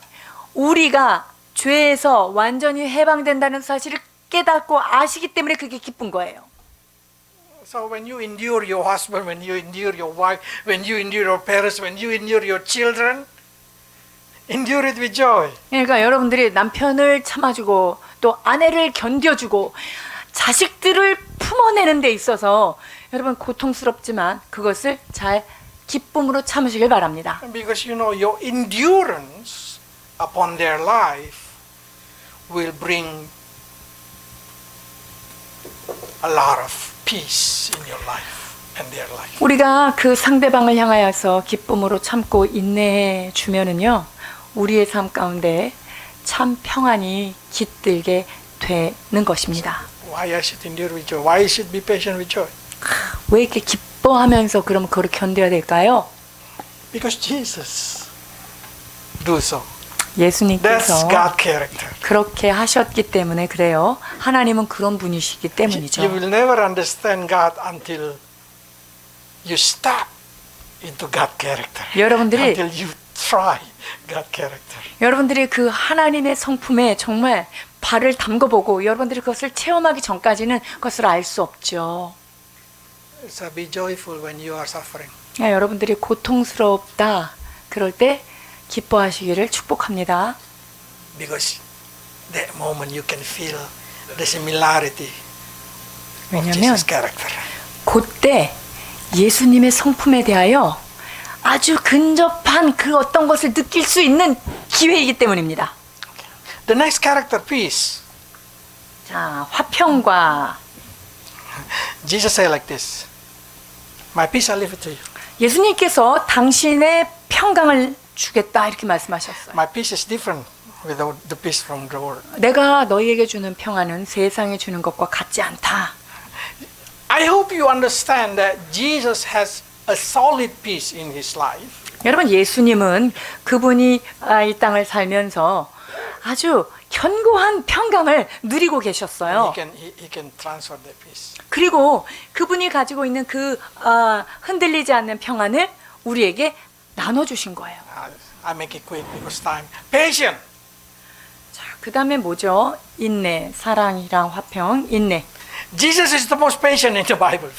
Speaker 2: 우리가 죄에서 완전히 해방된다는 사실을 깨닫고 아시기 때문에 그게 기쁜 거예요.
Speaker 1: So when you endure your husband, when you endure your wife, when you endure your parents, when you endure your children, endure it with joy.
Speaker 2: 그러니까 여러분들이 남편을 참아주고 또 아내를 견뎌주고 자식들을 품어내는 데 있어서 여러분 고통스럽지만 그것을 잘 기쁨으로 참으시길 바랍니다.
Speaker 1: Because you know your endurance upon their life will bring a lot of peace in your life and their life.
Speaker 2: 우리가 그 상대방을 향하여서 기쁨으로 참고 인내해 주면은요, 우리의 삶 가운데 참 평안이 깃들게 되는 것입니다.
Speaker 1: Why I should endure with joy? Why I should be patient with joy?
Speaker 2: 왜 이렇게 기뻐하면서 그럼 그걸 견뎌야 될까요?
Speaker 1: Because Jesus do so. That's
Speaker 2: 예수님께서
Speaker 1: God character.
Speaker 2: 그렇게 하셨기 때문에 그래요. 하나님은 그런 분이시기
Speaker 1: You
Speaker 2: 때문이죠.
Speaker 1: will never understand God until you step into God character.
Speaker 2: 여러분들이
Speaker 1: Until you try God character.
Speaker 2: 여러분들이 그 하나님의 성품에 정말 발을 담궈보고 여러분들이 그것을 체험하기 전까지는 그것을 알 수 없죠.
Speaker 1: So be joyful when you are suffering.
Speaker 2: 여러분들이 고통스럽다 그럴 때 기뻐하시기를 축복합니다.
Speaker 1: Because that moment you can feel the similarity of
Speaker 2: 왜냐하면
Speaker 1: Jesus' character.
Speaker 2: 그때 예수님의 성품에 대하여 아주 근접한 그 어떤 것을 느낄 수 있는 기회이기 때문입니다.
Speaker 1: The next character, peace.
Speaker 2: 자, 화평과
Speaker 1: Jesus said like this. My peace I leave it to you.
Speaker 2: 예수님께서 당신의 평강을 주겠다 이렇게 말씀하셨어요.
Speaker 1: My peace is different without the peace from the world.
Speaker 2: 내가 너희에게 주는 평안은 세상에 주는 것과 같지 않다.
Speaker 1: I hope you understand that Jesus has a solid peace in his life.
Speaker 2: 여러분 예수님은 그분이 이 땅을 살면서 아주 견고한 평강을 누리고 계셨어요.
Speaker 1: He can transfer that peace.
Speaker 2: 그리고 그분이 가지고 있는 그 흔들리지 않는 평안을 우리에게 나눠주신 거예요.
Speaker 1: I make it quick because time. Patient.
Speaker 2: 자, 그 다음에 뭐죠? 인내, 사랑이랑 화평, 인내.
Speaker 1: Jesus is the most patient in the Bible.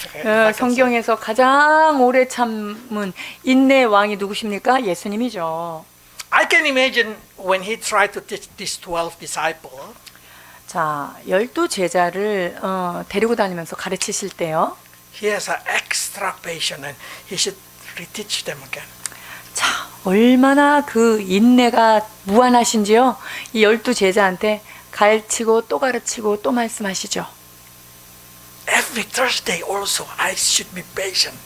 Speaker 2: 성경에서 가장 오래 참은 인내의 왕이 누구십니까? 예수님이죠.
Speaker 1: I can imagine when he tried to teach these 12 disciples.
Speaker 2: 자, 12제자를 데리고 다니면서 가르치실 때요.
Speaker 1: He has an extra patience and he should reteach them again.
Speaker 2: 자, 얼마나 그 인내가 무한하신지요. 이 12제자한테 가르치고 또 가르치고 또 말씀하시죠.
Speaker 1: Every Thursday also I should be patient.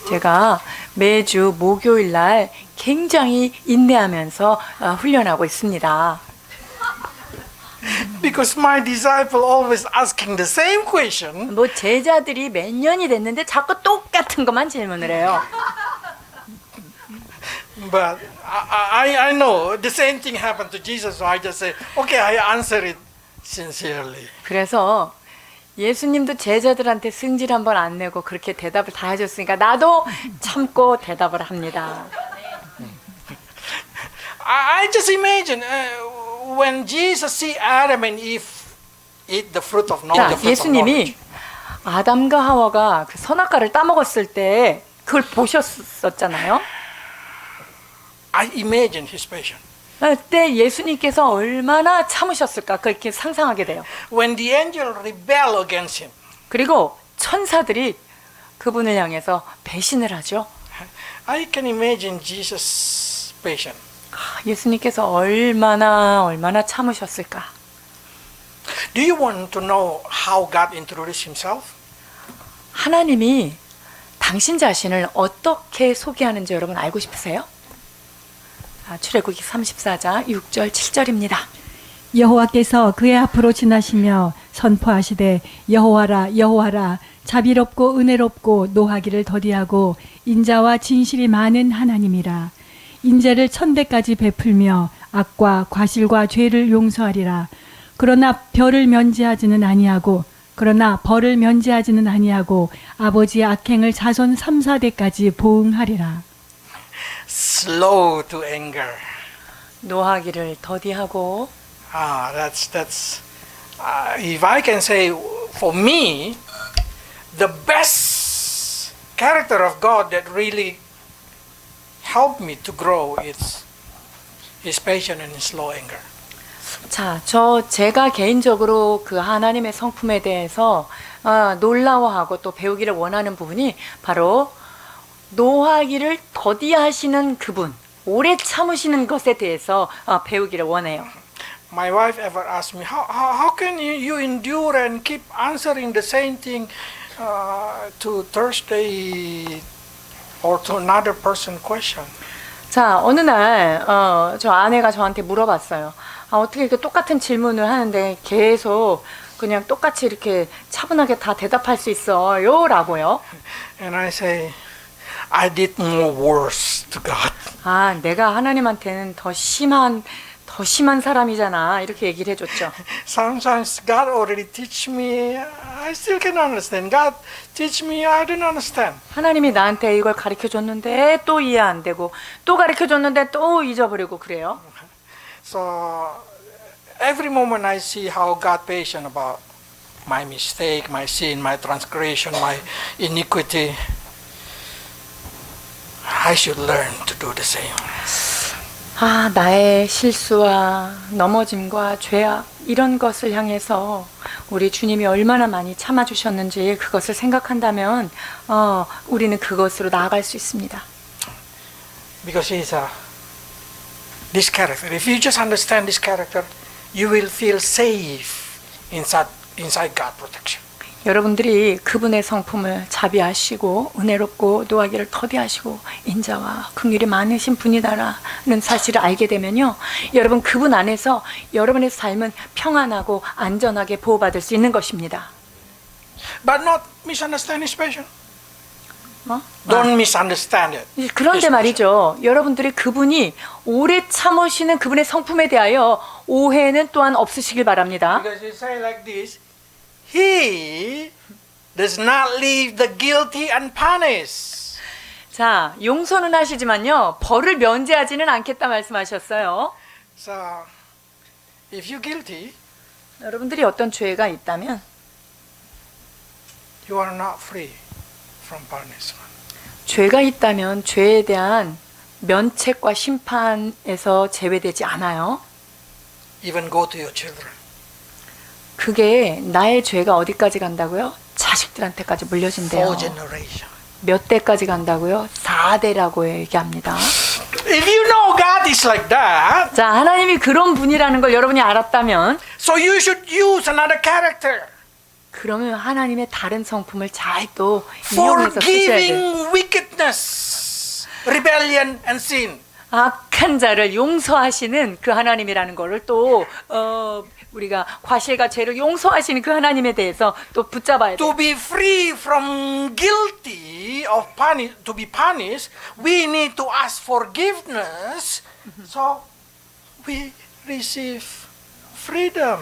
Speaker 2: 제가 매주 목요일 날 굉장히 인내하면서 훈련하고 있습니다.
Speaker 1: Because my disciple always asking the same question.
Speaker 2: 뭐 제자들이 몇 년이 됐는데 자꾸 똑같은 것만 질문을 해요.
Speaker 1: But I know the same thing happened to Jesus, so I just say, okay, I answer it sincerely.
Speaker 2: 그래서 예수님도 제자들한테 승질 한번 안 내고 그렇게 대답을 다 해줬으니까 나도 참고 대답을 합니다.
Speaker 1: I just imagine when Jesus see Adam and Eve eat the fruit of knowledge.
Speaker 2: 자, 예수님이 아담과 하와가 그 선악과를 따먹었을 때 그걸 보셨었잖아요.
Speaker 1: I imagine his passion.
Speaker 2: 그때 예수님께서 얼마나 참으셨을까 그렇게 상상하게 돼요.
Speaker 1: When the angel rebel against him.
Speaker 2: 그리고 천사들이 그분을 향해서 배신을 하죠.
Speaker 1: I can imagine Jesus' passion.
Speaker 2: 예수님께서 얼마나 참으셨을까.
Speaker 1: Do you want to know how God introduced himself?
Speaker 2: 하나님이 당신 자신을 어떻게 소개하는지 여러분 알고 싶으세요? 출애굽기 34장 6절 7절입니다.
Speaker 3: 여호와께서 그의 앞으로 지나시며 선포하시되 여호와라 여호와라 자비롭고 은혜롭고 노하기를 더디하고 인자와 진실이 많은 하나님이라. 인자를 천대까지 베풀며 악과 과실과 죄를 용서하리라. 그러나 벌을 면제하지는 아니하고 아버지의 악행을 자손 3, 4대까지 보응하리라.
Speaker 1: Slow to anger.
Speaker 2: 노하기를 더디하고.
Speaker 1: That's if I can say for me, the best character of God that really helped me to grow is His patient and His slow anger.
Speaker 2: 자, 제가 개인적으로 그 하나님의 성품에 대해서 놀라워하고 또 배우기를 원하는 부분이 바로 노하기를 더디하시는 그분, 오래 참으시는 것에 대해서 배우기를 원해요.
Speaker 1: My wife ever asked me, how can you endure and keep answering the same thing to Thursday or to another person question?
Speaker 2: 자, 어느 날 저 아내가 저한테 물어봤어요. 어떻게 이렇게 똑같은 질문을 하는데 계속 그냥 똑같이 이렇게 차분하게 다 대답할 수 있어요? 라고요.
Speaker 1: And I say, I did more worse to God.
Speaker 2: 내가 하나님한테는 더 심한 사람이잖아. 이렇게 얘기를 해줬죠.
Speaker 1: Sometimes God already teach me, I still can understand. God teach me, I don't understand.
Speaker 2: 하나님이 나한테 이걸 가르쳐줬는데 또 이해 안 되고 또 가르쳐줬는데 또 잊어버리고 그래요.
Speaker 1: So every moment I see how God patient about my mistake, my sin, my transgression, my iniquity, I should learn to do the same.
Speaker 2: 나의 실수와 넘어짐과 죄악 이런 것을 향해서 우리 주님이 얼마나 많이 참아주셨는지 그것을 생각한다면 우리는 그것으로 나아갈 수 있습니다.
Speaker 1: Because He's this character. If you just understand this character, you will feel safe inside God's protection.
Speaker 2: 여러분들이 그분의 성품을 자비하시고 은혜롭고 노하기를 더디하시고 인자와 긍휼이 많으신 분이다라는 사실을 알게 되면요, 여러분 그분 안에서 여러분의 삶은 평안하고 안전하게 보호받을 수 있는 것입니다.
Speaker 1: But not misunderstand His passion. Don't misunderstand it.
Speaker 2: 그런데 말이죠, 여러분들이 그분이 오래 참으시는 그분의 성품에 대하여 오해는 또한 없으시길 바랍니다.
Speaker 1: Because He say like this, He does not leave the guilty unpunished.
Speaker 2: 자, 용서는 하시지만요, 벌을 면제하지는 않겠다 말씀하셨어요.
Speaker 1: So, if you're guilty,
Speaker 2: 여러분들이 어떤 죄가 있다면
Speaker 1: you are not free from punishment.
Speaker 2: 죄가 있다면 죄에 대한 면책과 심판에서 제외되지 않아요.
Speaker 1: Even go to your children.
Speaker 2: 그게 나의 죄가 어디까지 간다고요? 자식들한테까지 물려진대요.
Speaker 1: 4 generation.
Speaker 2: 몇 대까지 간다고요? 4대라고 얘기합니다.
Speaker 1: If you know God is like that,
Speaker 2: 자, 하나님이 그런 분이라는 걸 여러분이 알았다면,
Speaker 1: so you should use another character.
Speaker 2: 그러면 하나님의 다른 성품을 잘 또 이용해서 쓰셔야 돼요.
Speaker 1: Forgiving wickedness, rebellion and sin.
Speaker 2: 악한 자를 용서하시는 그 하나님이라는 거를 또 우리가 과실과 죄를 용서하시는 그 하나님에 대해서 또 붙잡아야 돼요.
Speaker 1: To be free from guilty of to be punished, we need to ask forgiveness. So we receive freedom.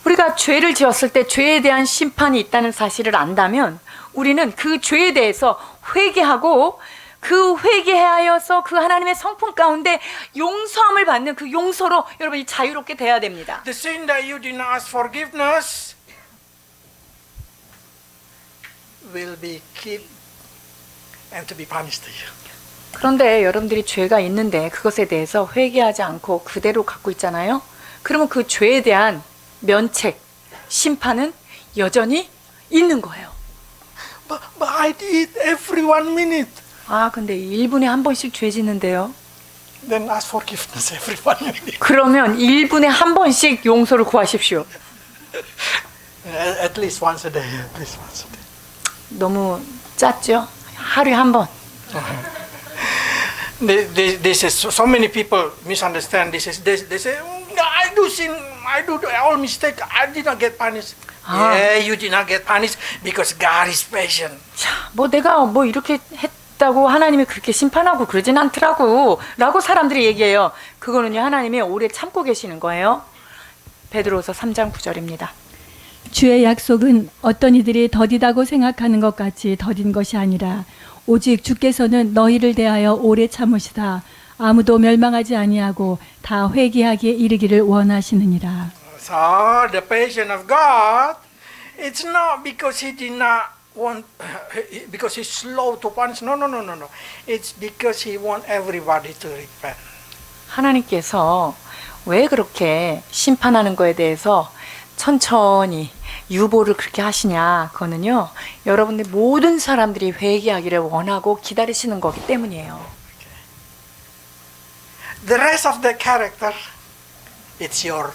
Speaker 2: 우리가 죄를 지었을 때 죄에 대한 심판이 있다는 사실을 안다면 우리는 그 죄에 대해서 회개하고 그 회개하여서 그 하나님의 성품 가운데 용서함을 받는 그 용서로 여러분이 자유롭게 돼야 됩니다.
Speaker 1: The sin that you did not ask forgiveness will be kept and to be punished to you.
Speaker 2: 그런데 여러분들이 죄가 있는데 그것에 대해서 회개하지 않고 그대로 갖고 있잖아요. 그러면 그 죄에 대한 면책, 심판은 여전히 있는 거예요.
Speaker 1: But I did every 1 minute.
Speaker 2: 근데 1분에 한 번씩 죄 짓는데요.
Speaker 1: Then ask forgiveness every 1 minute.
Speaker 2: 그러면 1분에 한 번씩 용서를 구하십시오.
Speaker 1: At least once a day. At least once a day.
Speaker 2: 너무 짰죠? 하루에 한 번.
Speaker 1: This is so many people misunderstand. They say I do sin. I do all mistake. I did not get punished.
Speaker 2: Ah.
Speaker 1: Yeah, you did not get punished because God is patient.
Speaker 2: 자, 뭐 내가 뭐 이렇게 했다고 하나님이 그렇게 심판하고 그러진 않더라고 라고 사람들이 얘기해요. 그거는요 하나님이 오래 참고 계시는 거예요. 베드로서 3장 9절입니다.
Speaker 3: 주의 약속은 어떤 이들이 더디다고 생각하는 것 같이 더딘 것이 아니라 오직 주께서는 너희를 대하여 오래 참으시다. 아무도 멸망하지 아니하고 다 회개하기에 이르기를 원하시느니라.
Speaker 1: So the patience of God, it's not because He did not want, because He's slow to punish. No. It's because He wants everybody to repent.
Speaker 2: 하나님께서 왜 그렇게 심판하는 거에 대해서 천천히 유보를 그렇게 하시냐? 그거는요 여러분들 모든 사람들이 회개하기를 원하고 기다리시는 거기 때문이에요.
Speaker 1: The rest of the character, it's your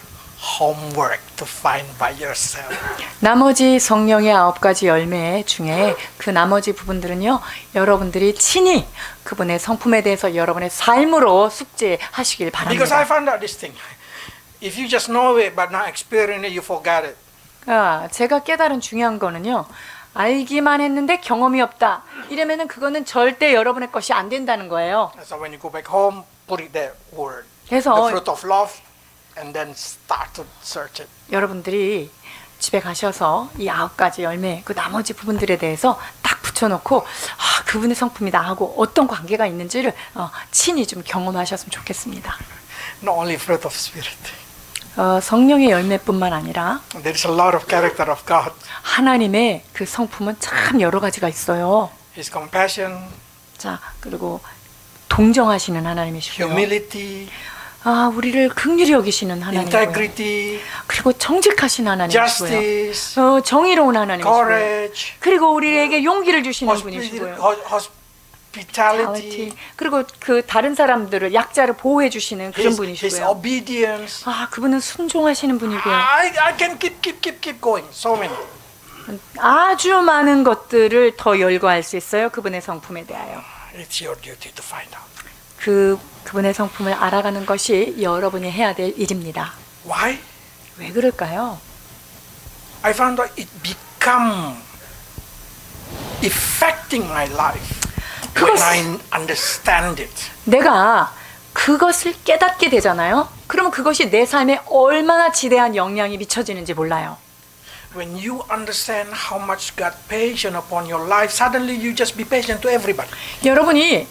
Speaker 1: homework to find by yourself.
Speaker 2: 나머지 성령의 9가지 열매 중에 그 나머지 부분들은요 여러분들이 친히 그분의 성품에 대해서 여러분의 삶으로 숙제하시길
Speaker 1: Because I
Speaker 2: 바랍니다.
Speaker 1: found out this thing. If you just know it but not experience it, you forget it.
Speaker 2: 제가 깨달은 중요한 거는요 알기만 했는데 경험이 없다 이러면은 그거는 절대 여러분의 것이 안 된다는 거예요.
Speaker 1: So when you go back home, put it there, word.
Speaker 2: 그래서
Speaker 1: The fruit of love, and then start to search it.
Speaker 2: 여러분들이 집에 가셔서 이 9가지 열매 그 나머지 부분들에 대해서 딱 붙여놓고 그분의 성품이다 하고 어떤 관계가 있는지를 친히 좀 경험하셨으면 좋겠습니다.
Speaker 1: Not only fruit of spirit.
Speaker 2: 성령의 열매뿐만 아니라
Speaker 1: There is a lot of character of God.
Speaker 2: 하나님의 그 성품은 참 여러 가지가 있어요.
Speaker 1: His compassion,
Speaker 2: 자, 그리고 동정하시는 하나님이시고요.
Speaker 1: humility,
Speaker 2: 우리를 긍휼히 여기시는 하나님이고요.
Speaker 1: integrity,
Speaker 2: 그리고 정직하신 하나님이시고요.
Speaker 1: justice,
Speaker 2: 정의로운 하나님이시고요.
Speaker 1: courage,
Speaker 2: 그리고 우리에게 용기를 주시는 분이시고요.
Speaker 1: hospitality,
Speaker 2: 그리고 그 다른 사람들을 약자를 보호해 주시는 그런
Speaker 1: his
Speaker 2: 분이시고요.
Speaker 1: obedience.
Speaker 2: 그분은 순종하시는 분이고요.
Speaker 1: I can keep going. So many.
Speaker 2: 아주 많은 것들을 더 열거할 수 있어요. 그분의 성품에 대하여.
Speaker 1: It's your duty to find out.
Speaker 2: 그분의 성품을 알아가는 것이 여러분이 해야 될 일입니다.
Speaker 1: Why?
Speaker 2: 왜 그럴까요?
Speaker 1: I found out it become affecting my life when I understand it.
Speaker 2: 내가 그것을 깨닫게 되잖아요. 그러면 그것이 내 삶에 얼마나 지대한 영향이 미쳐지는지 몰라요.
Speaker 1: When you understand how much God patient upon your life, suddenly you just be patient to everybody.
Speaker 2: 여러분이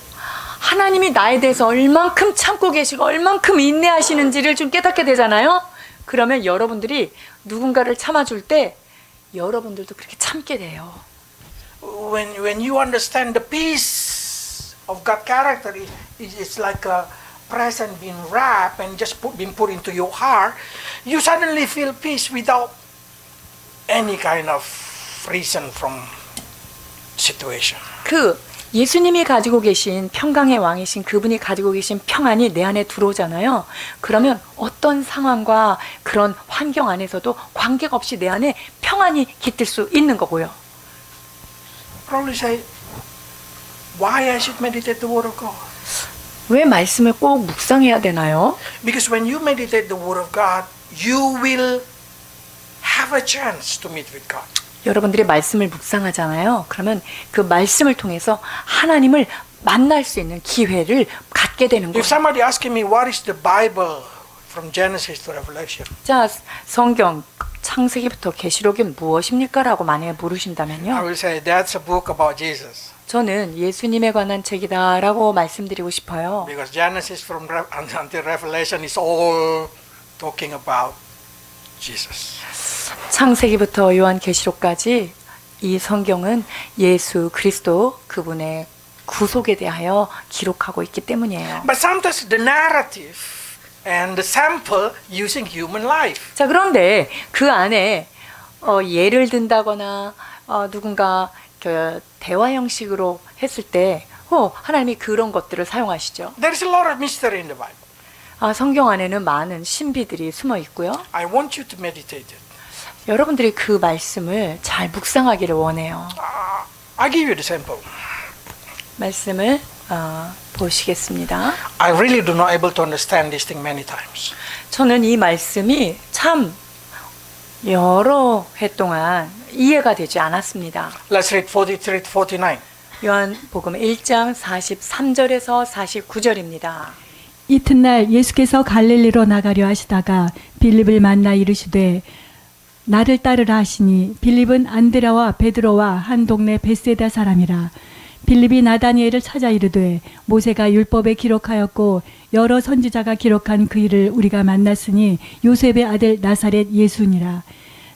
Speaker 2: 하나님이 나에 대해서 얼만큼 참고 계시고 얼만큼 인내하시는지를 좀 깨닫게 되잖아요. 그러면 여러분들이 누군가를 참아줄 때 여러분들도 그렇게 참게 돼요.
Speaker 1: When you understand the peace of God's character, it's like a present being wrapped and just being put into your heart, you suddenly feel peace without any kind of reason from situation.
Speaker 2: 예수님이 가지고 계신 평강의 왕이신 그분이 가지고 계신 평안이 내 안에 들어오잖아요. 그러면 어떤 상황과 그런 환경 안에서도 관계가 없이 내 안에 평안이 깃들 수 있는 거고요.
Speaker 1: Probably say, why I should meditate the Word of God?
Speaker 2: 왜 말씀을 꼭 묵상해야 되나요?
Speaker 1: Because when you meditate the Word of God, you will have a chance to meet with God.
Speaker 2: 여러분들이 말씀을 묵상하잖아요. 그러면 그 말씀을 통해서 하나님을 만날 수 있는 기회를 갖게 되는 거예요.
Speaker 1: If somebody asking me what is the Bible from Genesis to Revelation,
Speaker 2: 자, 성경 창세기부터 계시록이 무엇입니까? 라고 만약에
Speaker 1: I
Speaker 2: 물으신다면요.
Speaker 1: will say that's a book about Jesus.
Speaker 2: 저는 예수님에 관한 책이다 라고 말씀드리고 싶어요.
Speaker 1: Because Genesis from until Revelation is all talking about Jesus.
Speaker 2: 창세기부터 요한계시록까지 이 성경은 예수 그리스도 그분의 구속에 대하여 기록하고 있기 때문이에요.
Speaker 1: But sometimes the narrative and the sample using human life.
Speaker 2: 자, 그런데 그 안에 예를 든다거나 누군가 대화 형식으로 했을 때 하나님이 그런 것들을 사용하시죠.
Speaker 1: There is a lot of mystery in the Bible.
Speaker 2: 성경 안에는 많은 신비들이 숨어 있고요.
Speaker 1: I want you to meditate it.
Speaker 2: 여러분들이 그 말씀을 잘 묵상하기를 원해요.
Speaker 1: I give you the sample.
Speaker 2: 말씀을 보시겠습니다.
Speaker 1: I really do not able to understand this thing many times.
Speaker 2: 저는 이 말씀이 참 여러 해 동안 이해가 되지 않았습니다.
Speaker 1: Let's read 43 to 49.
Speaker 2: 요한복음 1장 43절에서 49절입니다.
Speaker 3: 이튿날 예수께서 갈릴리로 나가려 하시다가 빌립을 만나 이르시되 나를 따르라 하시니 빌립은 안드레와 베드로와 한 동네 베세다 사람이라. 빌립이 나다니엘을 찾아 이르되 모세가 율법에 기록하였고 여러 선지자가 기록한 그 일을 우리가 만났으니 요셉의 아들 나사렛 예수니라.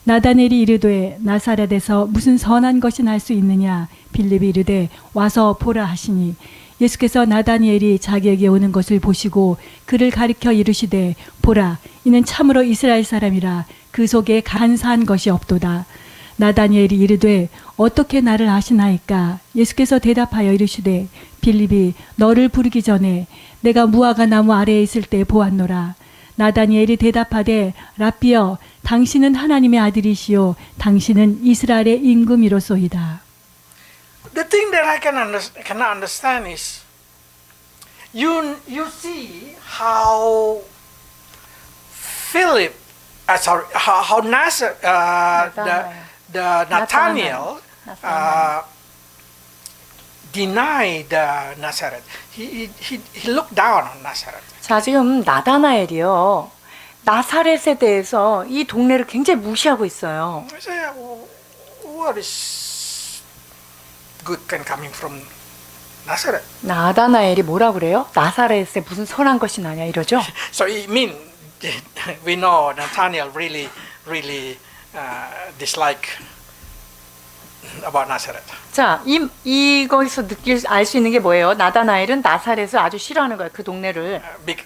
Speaker 3: 나다니엘이 이르되 나사렛에서 무슨 선한 것이 날 수 있느냐. 빌립이 이르되 와서 보라 하시니 예수께서 나다니엘이 자기에게 오는 것을 보시고 그를 가리켜 이르시되 보라 이는 참으로 이스라엘 사람이라 그 속에 간사한 것이 없도다. 나다니엘이 이르되 어떻게 나를 아시나이까. 예수께서 대답하여 이르시되 빌립이 너를 부르기 전에 내가 무화과 나무 아래에 있을 때 보았노라. 나다니엘이 대답하되 랍비여 당신은 하나님의 아들이시요 당신은 이스라엘의 임금이로소이다.
Speaker 1: The thing that I cannot understand is you see how Philip, sorry, how the Nathaniel denied Nazareth. He looked down on Nazareth.
Speaker 2: 자, 지금 나다나엘이요. 나사렛에 대해서 이 동네를 굉장히 무시하고 있어요.
Speaker 1: I say, what is good can coming from Nazareth?
Speaker 2: 나다나엘이 뭐라 그래요? 나사렛에 무슨 선한 것이 나냐 이러죠?
Speaker 1: So it mean we know Nathaniel really dislike about Nazareth.
Speaker 2: 자, 이거에서 알 수 있는 게 뭐예요? 나다나엘은 나사렛을 아주 싫어하는 거예요. 그 동네를.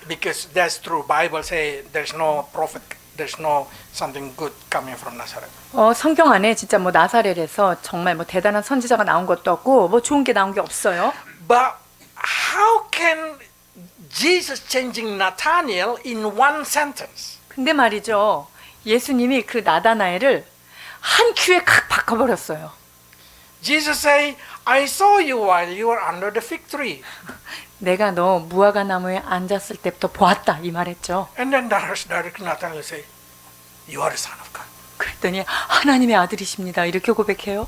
Speaker 1: Because that's true. Bible say there's no prophet, there's no something good coming from Nazareth.
Speaker 2: 성경 안에 진짜 뭐 나사렛에서 정말 뭐 대단한 선지자가 나온 것도 없고 뭐 좋은 게 나온 게 없어요.
Speaker 1: But how can Jesus changing Nathaniel in one sentence?
Speaker 2: 근데 말이죠. 예수님이 그 나다나엘을 한 큐에 칵 바꿔버렸어요.
Speaker 1: Jesus say, I saw you while you were under the fig tree.
Speaker 2: 내가 너 무화과 나무에 앉았을 때부터 보았다 이 말했죠.
Speaker 1: And then directly Nathaniel say, you are the son of God.
Speaker 2: 그랬더니 하나님의 아들이십니다. 이렇게 고백해요.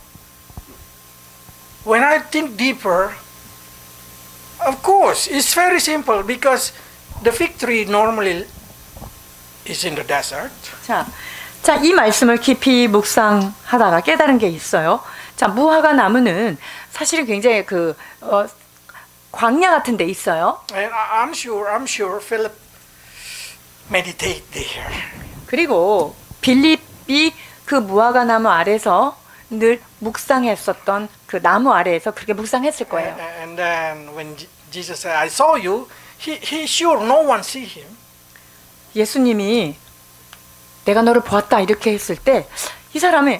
Speaker 1: When I think deeper, of course, it's very simple because the fig tree normally is in the desert.
Speaker 2: 자, 이 말씀을 깊이 묵상하다가 깨달은 게 있어요. 자, 무화과 나무는 사실은 굉장히 광야 같은 데 있어요.
Speaker 1: And I'm sure Philip meditate there.
Speaker 2: 그리고 빌립이 그 무화과 나무 아래서 늘 묵상했었던 그 나무 아래에서 그렇게 묵상했을 거예요.
Speaker 1: And then when Jesus said, I saw you, he sure no one see him.
Speaker 2: 예수님이 내가 너를 보았다 이렇게 했을 때 이 사람이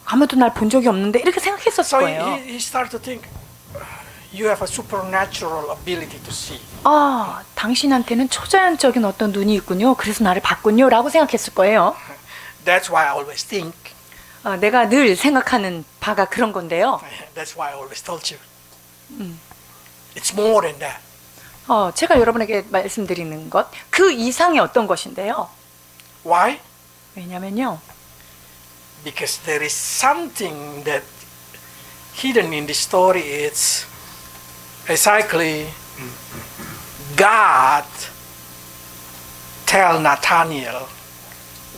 Speaker 2: 아무도 날 본 적이 없는데 이렇게 생각했었을
Speaker 1: So
Speaker 2: 거예요.
Speaker 1: he started to think, you have a supernatural ability to see.
Speaker 2: 당신한테는 초자연적인 어떤 눈이 있군요. 그래서 나를 봤군요. 라고 생각했을 거예요.
Speaker 1: That's why I always think.
Speaker 2: 내가 늘 생각하는 바가 그런 건데요.
Speaker 1: That's why I always told you. It's more than that.
Speaker 2: 제가 여러분에게 말씀드리는 것, 그 이상의 어떤 것인데요.
Speaker 1: Why?
Speaker 2: 왜냐면요.
Speaker 1: Because there is something that hidden in this story. It's exactly God tell Nathaniel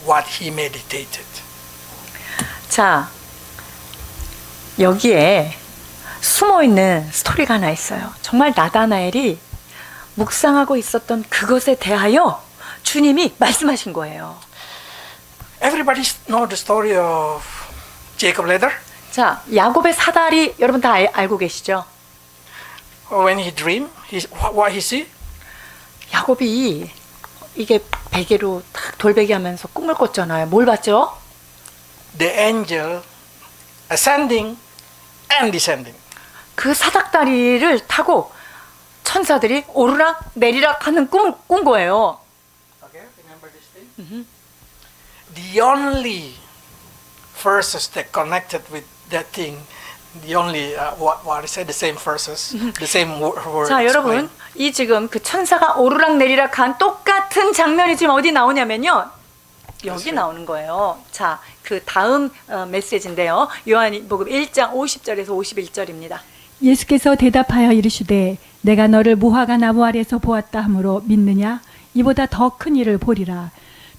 Speaker 1: what he meditated.
Speaker 2: 자, 여기에 숨어있는 스토리가 하나 있어요. 정말 나다나엘이 묵상하고 있었던 그것에 대하여 주님이 말씀하신 거예요.
Speaker 1: Everybody know the story of Jacob ladder?
Speaker 2: 자, 야곱의 사다리 여러분 다 알고 계시죠?
Speaker 1: When he dream, what he see?
Speaker 2: 야곱이 이게 베개로 딱 돌베개 하면서 꿈을 꿨잖아요. 뭘 봤죠?
Speaker 1: The angel ascending and descending.
Speaker 2: 그 사닥다리를 타고 천사들이 오르락 내리락 하는 꿈을 꾼 거예요.
Speaker 1: Okay, remember this thing? The only verses that connected with that thing, the only what I said, the same verses, the same words.
Speaker 2: 자, 여러분, 이 지금 그 천사가 오르락 내리락 한 똑같은 같은 장면이 지금 어디 나오냐면요. 여기 나오는 거예요. 자, 그 다음 메시지인데요. 요한복음 1장 50절에서 51절입니다.
Speaker 3: 예수께서 대답하여 이르시되 내가 너를 무화과 나무 아래서 보았다 하므로 믿느냐? 이보다 더 큰 일을 보리라.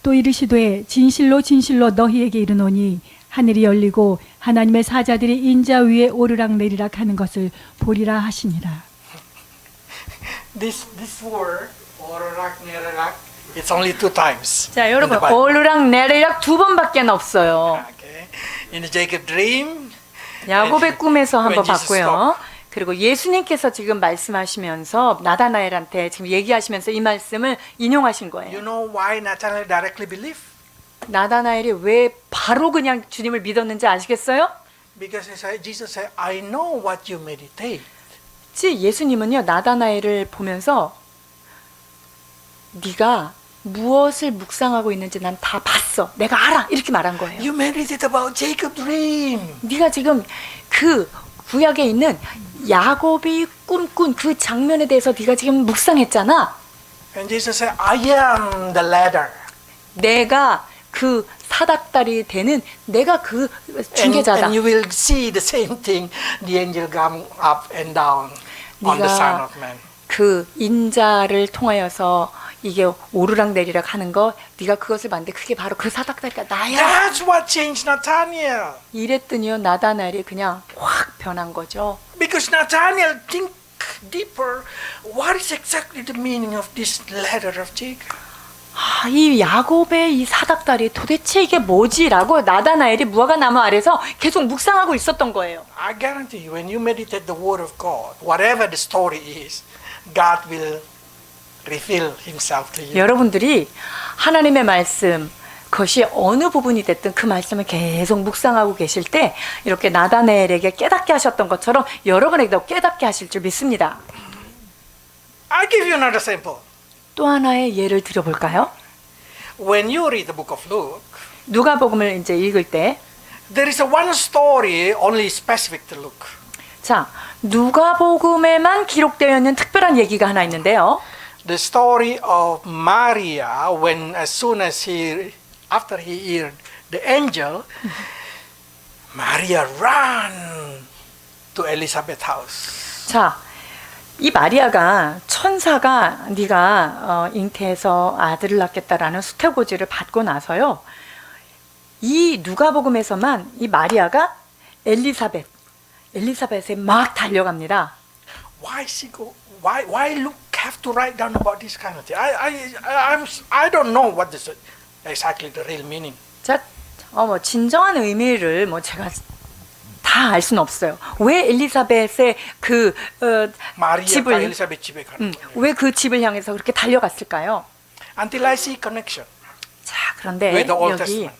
Speaker 3: 또 이르시되 진실로 진실로 너희에게 이르노니 하늘이 열리고 하나님의 사자들이 인자 위에 오르락 내리락 하는 것을 보리라 하시니라.
Speaker 1: This word, 오르락 내리락, it's only 2 times.
Speaker 2: 자,
Speaker 1: in
Speaker 2: 여러분,
Speaker 1: the Bible.
Speaker 2: 오르락 내리락 2번밖에 없어요.
Speaker 1: Okay. In the Jacob dream,
Speaker 2: 야곱의 꿈에서 한번
Speaker 1: When Jesus
Speaker 2: 봤고요. 그리고 예수님께서 지금 말씀하시면서 나다나엘한테 지금 얘기하시면서 이 말씀을 인용하신
Speaker 1: you
Speaker 2: 거예요.
Speaker 1: know why Nathanael directly believed?
Speaker 2: 나다나엘이 왜 바로 그냥 주님을 믿었는지 아시겠어요?
Speaker 1: Because Jesus said, I know what you meditate.
Speaker 2: 예수님은요, 나다나엘을 보면서 네가 무엇을 묵상하고 있는지 난 다 봤어. 내가 알아. 이렇게 말한 거예요.
Speaker 1: You meditate about Jacob dream.
Speaker 2: 네가 지금 그 구약에 있는 야곱이 꿈꾼 그 장면에 대해서 네가 지금 묵상했잖아.
Speaker 1: And Jesus said, I am the ladder.
Speaker 2: 내가 그 사닥다리 되는 내가 그 중개자다.
Speaker 1: And you will see the same thing, the angel come up and down on the Son of Man.
Speaker 2: 그 인자를 통하여서 이게 오르락 내리락 하는 거 네가 그것을 봤는데 그게 바로 그 사닥다리가 나야.
Speaker 1: That's what changed Nathaniel.
Speaker 2: 이랬더니요, 나다나엘이 그냥 확 변한 거죠.
Speaker 1: Because Nathaniel think deeper, what is exactly the meaning of this ladder of Jacob?
Speaker 2: 이 야곱의 이 사닥다리 도대체 이게 뭐지라고 나다나엘이 무화과 나무 아래서 계속 묵상하고 있었던 거예요.
Speaker 1: I guarantee you, when you meditate the Word of God, whatever the story is, God will reveal Himself to you.
Speaker 2: 여러분들이 하나님의 말씀, 그것이 어느 부분이 됐든 그 말씀을 계속 묵상하고 계실 때 이렇게 나다나엘에게 깨닫게 하셨던 것처럼 여러분에게도 깨닫게 하실 줄 믿습니다.
Speaker 1: I'll give you another sample.
Speaker 2: 또 하나의 예를 들어볼까요?
Speaker 1: When you read the book of Luke,
Speaker 2: 누가복음을 이제 읽을 때,
Speaker 1: there is one story only specific to Luke.
Speaker 2: 자, 누가복음에만 기록되어 있는 특별한 얘기가 하나 있는데요.
Speaker 1: The story of Maria, when as soon as after he heard the angel, Maria ran to Elizabeth's house.
Speaker 2: 자, 이 마리아가 천사가 네가 잉태해서 아들을 낳겠다라는 수태고지를 받고 나서요. 이 누가복음에서만 이 마리아가 엘리사벳에 막 달려갑니다.
Speaker 1: Why she go? Why Luke have to write down about this kind of thing? I don't know what is exactly the real meaning.
Speaker 2: 자, 뭐 진정한 의미를 뭐 제가 다 알 수는 없어요. 왜 엘리사벳의 그
Speaker 1: 마리아가
Speaker 2: 집을
Speaker 1: 엘리사벳 집에 가는 거예요.
Speaker 2: 왜 그 집을 향해서 그렇게 달려갔을까요?
Speaker 1: Until I see connection
Speaker 2: 자, 그런데
Speaker 1: with the Old
Speaker 2: 여기
Speaker 1: Testament.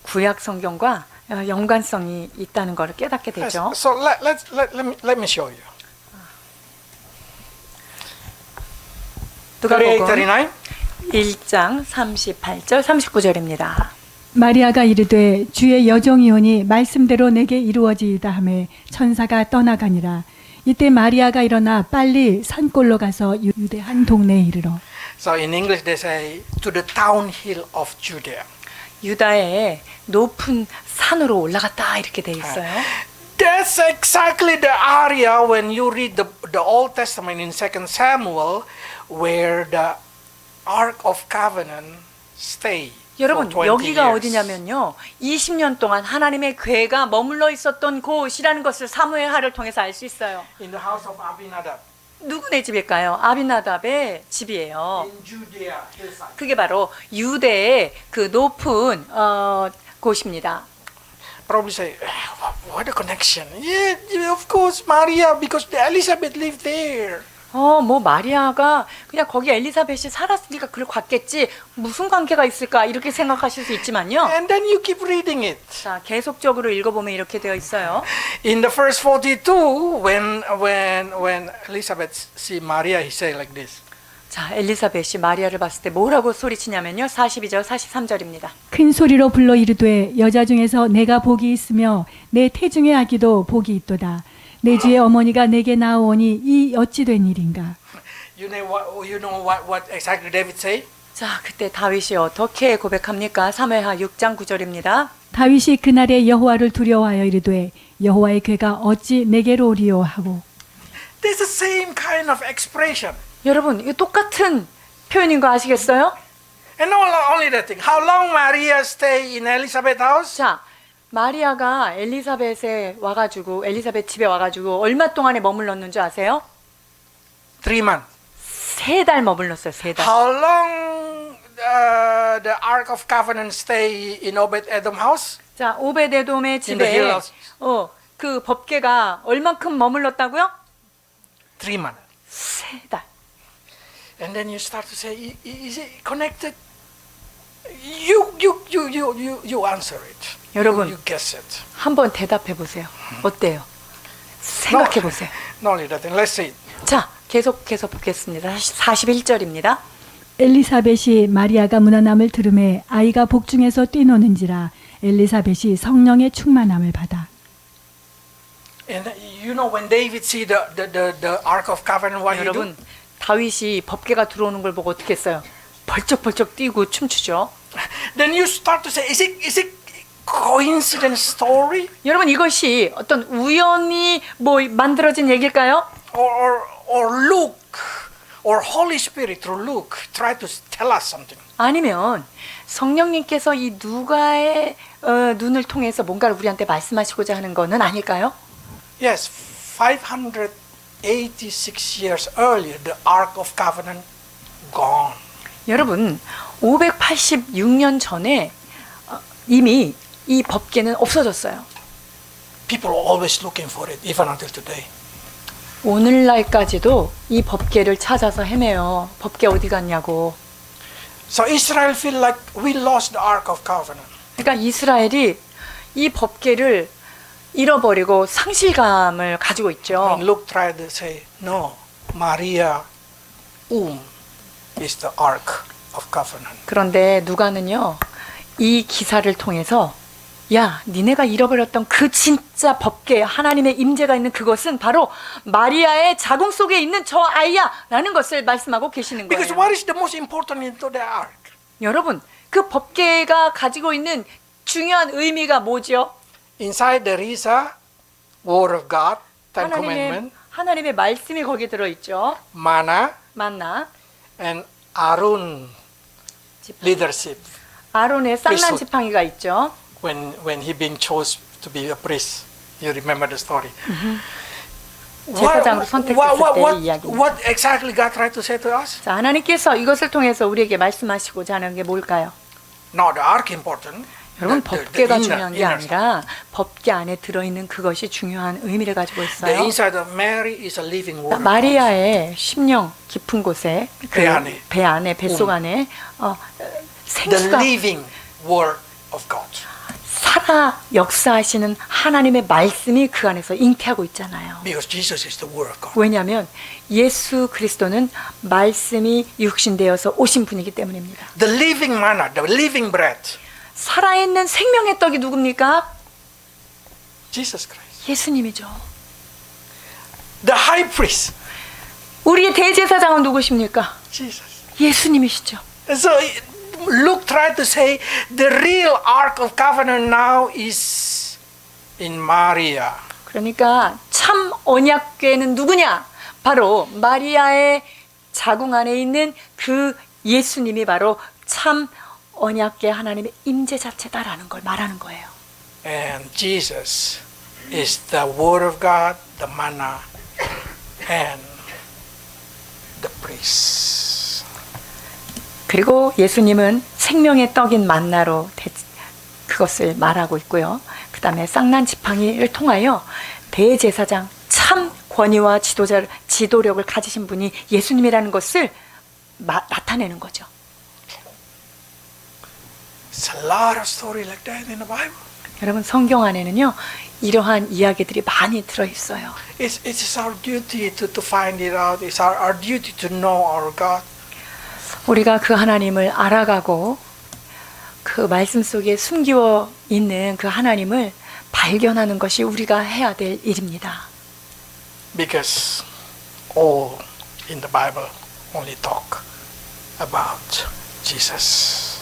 Speaker 2: 구약 성경과 연관성이 있다는 것을 깨닫게 되죠.
Speaker 1: So let me show you.
Speaker 2: 누가복음
Speaker 1: 39.
Speaker 2: 1장 38절 39절입니다.
Speaker 3: 마리아가 이르되 주의 여종이오니 말씀대로 내게 이루어지이다 하매 천사가 떠나가니라. 이때 마리아가 일어나 빨리 산골로 가서 유대 한 동네에 이르러.
Speaker 1: So in English they say to the downhill of Judea.
Speaker 2: 유다의 높은 산으로 올라갔다 이렇게 돼 있어요.
Speaker 1: That's exactly the area when you read the Old Testament in 2 Samuel where the Ark of Covenant stay.
Speaker 2: 여러분,
Speaker 1: for 20
Speaker 2: 여기가
Speaker 1: years.
Speaker 2: 어디냐면요. 20년 동안 하나님의 괴가 머물러 있었던 곳이라는 것을 사무엘 하를 통해서 알 수 있어요.
Speaker 1: In the house of Abinadab
Speaker 2: 누구네 집일까요? 아비나답의 집이에요.
Speaker 1: in Judea hillside.
Speaker 2: 그게 바로 유대의 그 높은 곳입니다.
Speaker 1: Probably say, what a connection. Yeah, of course, Maria, because the Elizabeth lived there.
Speaker 2: 뭐 마리아가 그냥 거기 엘리사벳이 살았으니까 그걸 갔겠지. 무슨 관계가 있을까? 이렇게 생각하실 수 있지만요.
Speaker 1: And then you keep reading it.
Speaker 2: 자, 계속적으로 읽어보면 이렇게 되어 있어요.
Speaker 1: In the verse 42, when Elizabeth see Maria, he say like this.
Speaker 2: 자, 엘리사벳이 마리아를 봤을 때 뭐라고 소리치냐면요. 42절, 43절입니다.
Speaker 3: 큰 소리로 불러 이르되 여자 중에서 내가 복이 있으며 내 태중의 아기도 복이 있도다. 내 주의 어머니가 내게 나오니 이 어찌 된 일인가.
Speaker 1: You know what exactly David say?
Speaker 2: 자, 그때 다윗이 어떻게 고백합니까? 사무엘하 6장 9절입니다.
Speaker 3: 다윗이 그날에 여호와를 두려워하여 이르되 여호와의 괴가 어찌 내게로 오리요 하고.
Speaker 1: There's the same kind of expression.
Speaker 2: 여러분, 이거 똑같은 표현인 거 아시겠어요?
Speaker 1: And not only that thing. How long Maria stay in Elizabeth house?
Speaker 2: 자, 마리아가 엘리사벳에 와가지고 엘리사벳 집에 와가지고 얼마 동안에 머물렀는지 아세요?
Speaker 1: 3 months.
Speaker 2: 3달 머물렀어요. 3달.
Speaker 1: How long the Ark of Covenant stay in Obed-Edom house?
Speaker 2: 자, 오베데돔의
Speaker 1: In the
Speaker 2: 집에
Speaker 1: hill house.
Speaker 2: 그 법궤가 얼만큼 머물렀다고요?
Speaker 1: 3 months.
Speaker 2: 3달.
Speaker 1: And then you start to say, is it connected? You answer it.
Speaker 2: 여러분.
Speaker 1: You guess it.
Speaker 2: 한번 대답해 보세요. 어때요? 생각해 보세요.
Speaker 1: Not only that thing. Let's see.
Speaker 2: 자, 계속해서 보겠습니다. 41절입니다.
Speaker 3: 엘리사벳이 마리아가 문안함을 들음에 아이가 복중에서 뛰노는지라 엘리사벳이 성령의 충만함을 받아.
Speaker 1: And you know when David see the Ark of Covenant, what he do?
Speaker 2: 여러분, 다윗이 법궤가 들어오는 걸 보고 어떻게 했어요? 벌쩍벌쩍 뛰고 춤추죠.
Speaker 1: Then you start to say, is it coincidence story?
Speaker 2: 여러분, 이것이 어떤 우연히 만들어진 얘기일까요?
Speaker 1: Or Luke, or Holy Spirit through Luke try to tell us something.
Speaker 2: 아니면 성령님께서 이 누가의 눈을 통해서 뭔가를 우리한테 말씀하시고자 하는 거는 아닐까요?
Speaker 1: Yes, 586 years earlier, the Ark of Covenant gone.
Speaker 2: 여러분, 586년 전에 이미 이 법궤는 없어졌어요.
Speaker 1: People are always looking for it, even until today.
Speaker 2: 오늘날까지도 이 법궤를 찾아서 헤매요. 법궤 어디 갔냐고.
Speaker 1: So Israel feel like we lost the Ark of Covenant.
Speaker 2: 그러니까 이스라엘이 이 법궤를 잃어버리고 상실감을 가지고 있죠.
Speaker 1: And Luke tried to say, no, Maria is the Ark of Covenant.
Speaker 2: 그런데 누가는요, 이 기사를 통해서 야, 니네가 잃어버렸던 그 진짜 법궤, 하나님의 임재가 있는 그것은 바로 마리아의 자궁 속에 있는 저 아이야 라는 것을 말씀하고 계시는
Speaker 1: Because
Speaker 2: 거예요.
Speaker 1: what is the most important into the Ark?
Speaker 2: 여러분, 그 법궤가 가지고 있는 중요한 의미가 뭐죠?
Speaker 1: Inside there is a Word of God, Ten Commandments,
Speaker 2: 하나님의 말씀이 거기에 들어있죠.
Speaker 1: manna,
Speaker 2: 만나,
Speaker 1: and Aaron leadership.
Speaker 2: 아론의 쌍난
Speaker 1: priesthood.
Speaker 2: 지팡이가 있죠.
Speaker 1: When he being chosen to be a priest, you remember the story.
Speaker 2: 제사장으로 선택됐을 때의 이야기입니다.
Speaker 1: What exactly God tried to say to us?
Speaker 2: 자, 하나님께서 이것을 통해서 우리에게 말씀하시고자 하는 게 뭘까요?
Speaker 1: Not the ark important.
Speaker 2: 여러분,
Speaker 1: the
Speaker 2: 법궤가
Speaker 1: inner,
Speaker 2: 중요한 게
Speaker 1: inner
Speaker 2: 아니라 법궤 안에 들어있는 그것이 중요한 의미를 가지고
Speaker 1: The
Speaker 2: 있어요.
Speaker 1: inside of Mary is a living word.
Speaker 2: 마리아의 심령 깊은 곳에
Speaker 1: 배 안에.
Speaker 2: 배 안에 뱃속 안에
Speaker 1: The
Speaker 2: 생수가
Speaker 1: living word of God.
Speaker 2: 살아 역사하시는 하나님의 말씀이 그 안에서 잉태하고 있잖아요.
Speaker 1: Because Jesus is the word of God.
Speaker 2: 왜냐하면 예수 그리스도는 말씀이 육신되어서 오신 분이기 때문입니다.
Speaker 1: The living manna, the living bread.
Speaker 2: 살아있는 생명의 떡이 누굽니까?
Speaker 1: Jesus Christ.
Speaker 2: 예수님이죠.
Speaker 1: The high priest.
Speaker 2: 우리의 대제사장은 누구십니까?
Speaker 1: Jesus.
Speaker 2: 예수님이시죠.
Speaker 1: And so Luke tried to say the real Ark of Covenant now is in Maria.
Speaker 2: 그러니까 참 언약궤는 누구냐? 바로 마리아의 자궁 안에 있는 그 예수님이 바로 참 언약궤 하나님의 임재 자체다라는 걸 말하는 거예요.
Speaker 1: And Jesus is the Word of God, the manna, and the priest.
Speaker 2: 그리고 예수님은 생명의 떡인 만나로 그것을 말하고 있고요. 그 다음에 쌍난 지팡이를 통하여 대제사장 참 권위와 지도력을 가지신 분이 예수님이라는 것을 나타내는 거죠.
Speaker 1: It's a lot of story like that in the Bible.
Speaker 2: 여러분, 성경 안에는요 이러한 이야기들이 많이 들어있어요.
Speaker 1: It's our duty to find it out. It's our duty to know our God.
Speaker 2: 우리가 그 하나님을 알아가고 그 말씀 속에 숨기워 있는 그 하나님을 발견하는 것이 우리가 해야 될 일입니다.
Speaker 1: Because all in the Bible only talk about Jesus.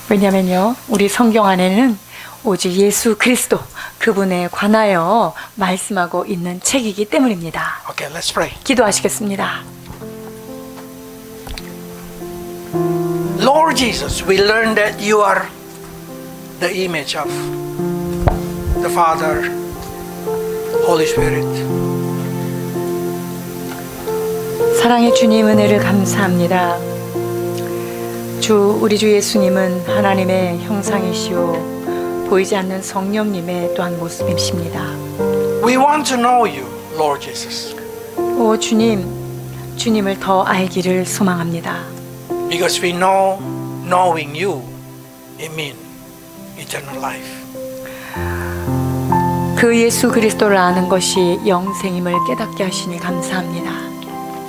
Speaker 2: 왜냐면요, 우리 성경 안에는 오직 예수 그리스도 그분에 관하여 말씀하고 있는 책이기 때문입니다.
Speaker 1: Okay, let's pray.
Speaker 2: 기도하시겠습니다.
Speaker 1: Lord Jesus, we learn that you are the image of the Father, Holy Spirit.
Speaker 2: 사랑의 주님 은혜를 감사합니다. 우리 주 예수님은 하나님의 형상이시오 보이지 않는 성령님의 또한 모습이십니다.
Speaker 1: We want to know you, Lord Jesus,
Speaker 2: 오 주님, 주님을 더 알기를 소망합니다.
Speaker 1: because we know knowing you, it means eternal life.
Speaker 2: 그 예수 그리스도를 아는 것이 영생임을 깨닫게 하시니 감사합니다.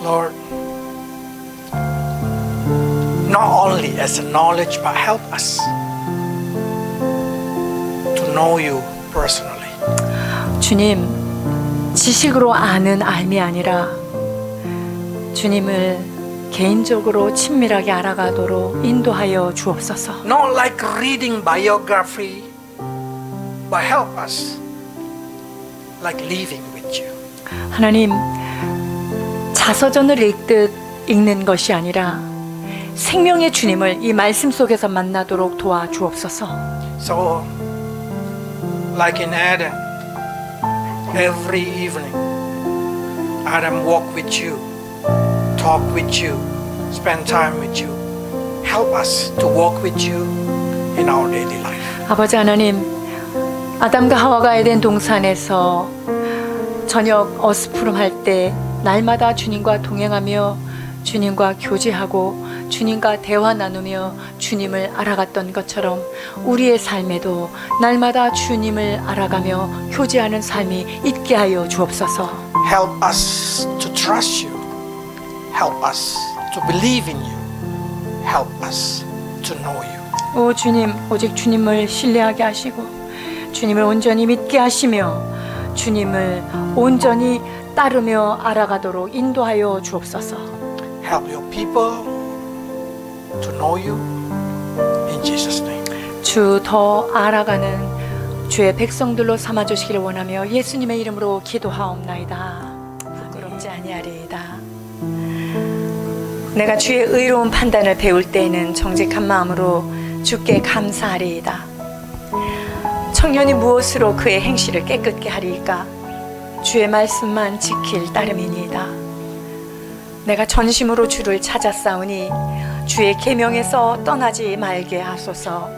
Speaker 1: Lord, not only as a knowledge, but help us to know you personally.
Speaker 2: 주님, 지식으로 아는 알미 아니라 주님을 개인적으로 친밀하게 알아가도록 인도하여 주옵소서.
Speaker 1: Not like reading biography, but help us like living with you.
Speaker 2: 하나님, 자서전을 읽듯 읽는 것이 아니라 생명의 주님을 이 말씀 속에서 만나도록 도와주옵소서.
Speaker 1: So, like in Adam, every evening, Adam walk with you, talk with you, spend time with you. Help us to walk with you in our daily life.
Speaker 2: 아버지 하나님, 아담과 하와가 에덴 동산에서 저녁 어스푸름할 때 날마다 주님과 동행하며 주님과 교제하고 주님과 대화 나누며 주님을 알아갔던 것처럼 우리의 삶에도 날마다 주님을 알아가며 교제하는 삶이 있게 하여 주옵소서.
Speaker 1: Help us to trust you. Help us to believe in you. Help us to know you.
Speaker 2: 오 주님, 오직 주님을 신뢰하게 하시고 주님을 온전히 믿게 하시며 주님을 온전히 따르며 알아가도록 인도하여 주옵소서.
Speaker 1: Help your people to know you in Jesus' name.
Speaker 2: 주 더 알아가는 주의 백성들로 삼아 주시기를 원하며 예수님의 이름으로 기도하옵나이다. 부끄럽지 아니하리이다. 내가 주의 의로운 판단을 배울 때에는 정직한 마음으로 주께 감사하리이다. 청년이 무엇으로 그의 행실을 깨끗게 하리이까? 주의 말씀만 지킬 따름이니이다. 내가 전심으로 주를 찾았사오니 주의 계명에서 떠나지 말게 하소서.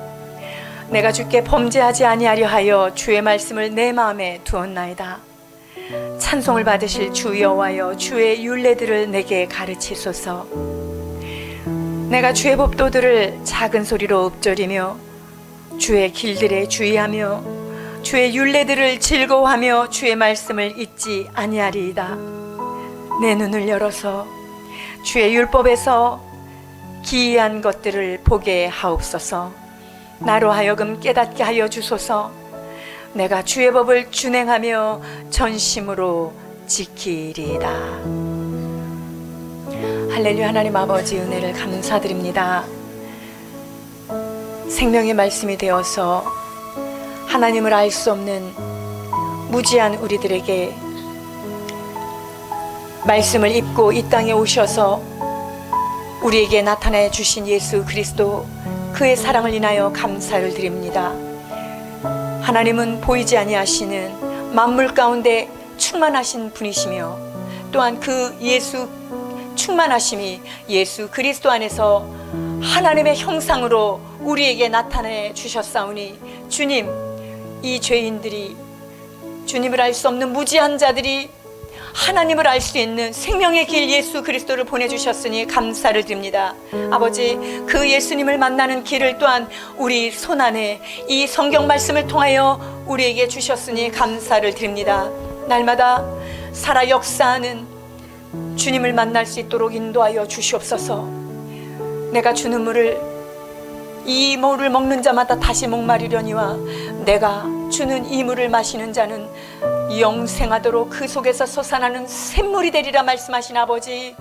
Speaker 2: 내가 주께 범죄하지 아니하려 하여 주의 말씀을 내 마음에 두었나이다. 찬송을 받으실 주 여호와여, 주의 율례들을 내게 가르치소서. 내가 주의 법도들을 작은 소리로 읊조리며 주의 길들에 주의하며 주의 율례들을 즐거워하며 주의 말씀을 잊지 아니하리이다. 내 눈을 열어서 주의 율법에서 기이한 것들을 보게 하옵소서. 나로 하여금 깨닫게 하여 주소서. 내가 주의 법을 준행하며 전심으로 지키리이다. 할렐루야. 하나님 아버지 은혜를 감사드립니다. 생명의 말씀이 되어서 하나님을 알 수 없는 무지한 우리들에게 말씀을 입고 이 땅에 오셔서 우리에게 나타내 주신 예수 그리스도, 그의 사랑을 인하여 감사를 드립니다. 하나님은 보이지 아니하시는 만물 가운데 충만하신 분이시며 또한 그 예수 충만하심이 예수 그리스도 안에서 하나님의 형상으로 우리에게 나타내 주셨사오니, 주님, 이 죄인들이, 주님을 알 수 없는 무지한 자들이 하나님을 알 수 있는 생명의 길 예수 그리스도를 보내주셨으니 감사를 드립니다. 아버지, 그 예수님을 만나는 길을 또한 우리 손안에 이 성경 말씀을 통하여 우리에게 주셨으니 감사를 드립니다. 날마다 살아 역사하는 주님을 만날 수 있도록 인도하여 주시옵소서. 내가 주는 물을, 이 물을 먹는 자마다 다시 목마르려니와 내가 주는 이 물을 마시는 자는 영생하도록 그 속에서 솟아나는 샘물이 되리라 말씀하신 아버지,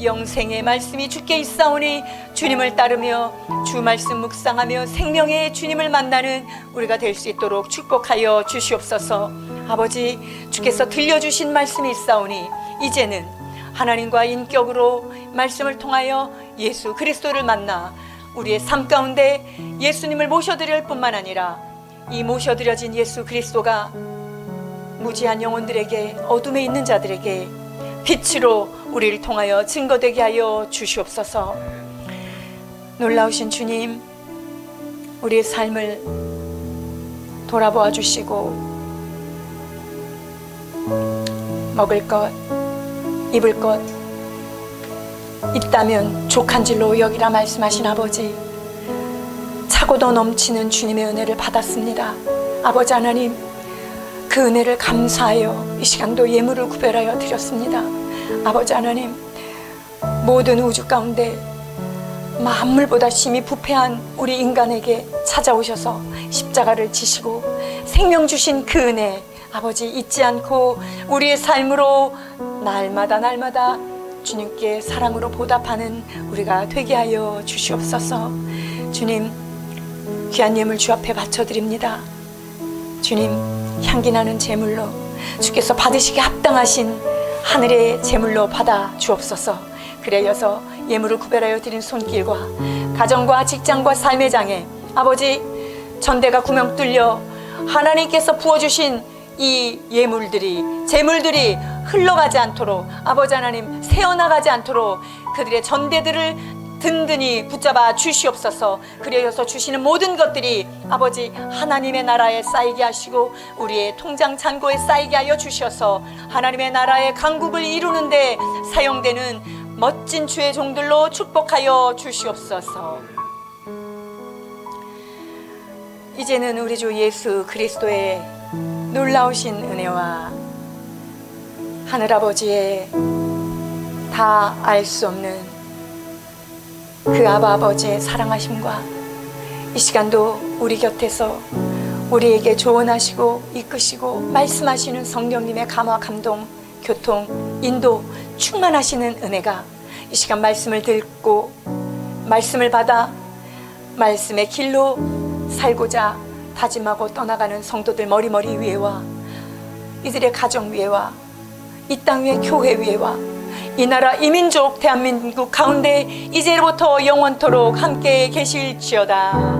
Speaker 2: 영생의 말씀이 주께 있사오니 주님을 따르며 주 말씀 묵상하며 생명의 주님을 만나는 우리가 될 수 있도록 축복하여 주시옵소서. 아버지, 주께서 들려주신 말씀이 있사오니 이제는 하나님과 인격으로 말씀을 통하여 예수 그리스도를 만나 우리의 삶 가운데 예수님을 모셔드릴 뿐만 아니라 이 모셔드려진 예수 그리스도가 무지한 영혼들에게, 어둠에 있는 자들에게 빛으로 우리를 통하여 증거되게 하여 주시옵소서. 놀라우신 주님, 우리의 삶을 돌아보아 주시고 먹을 것, 입을 것 있다면 족한 줄로 여기라 말씀하신 아버지, 차고도 넘치는 주님의 은혜를 받았습니다. 아버지 하나님, 그 은혜를 감사하여 이 시간도 예물을 구별하여 드렸습니다. 아버지 하나님, 모든 우주 가운데 만물보다 심히 부패한 우리 인간에게 찾아오셔서 십자가를 지시고 생명 주신 그 은혜, 아버지 잊지 않고 우리의 삶으로 날마다 주님께 사랑으로 보답하는 우리가 되게 하여 주시옵소서. 주님, 귀한 예물 주 앞에 바쳐드립니다. 주님, 향기나는 제물로 주께서 받으시기 합당하신 하늘의 제물로 받아 주옵소서. 그래여서 예물을 구별하여 드린 손길과 가정과 직장과 삶의 장에 아버지, 전대가 구멍 뚫려 하나님께서 부어주신 이 예물들이, 제물들이 흘러가지 않도록, 아버지 하나님, 새어나가지 않도록 그들의 전대들을 든든히 붙잡아 주시옵소서. 그래서 주시는 모든 것들이 아버지 하나님의 나라에 쌓이게 하시고 우리의 통장 잔고에 쌓이게 하여 주셔서 하나님의 나라의 강국을 이루는데 사용되는 멋진 주의 종들로 축복하여 주시옵소서. 이제는 우리 주 예수 그리스도의 놀라우신 은혜와 하늘아버지의 다 알 수 없는 그 아바 아버지의 사랑하심과 이 시간도 우리 곁에서 우리에게 조언하시고 이끄시고 말씀하시는 성령님의 감화, 감동, 교통, 인도, 충만하시는 은혜가 이 시간 말씀을 듣고 말씀을 받아 말씀의 길로 살고자 다짐하고 떠나가는 성도들 머리머리 위에와 이들의 가정 위에와 이 땅 위의 교회 위에와 이 나라 이민족 대한민국 가운데 이제부터 영원토록 함께 계실지어다.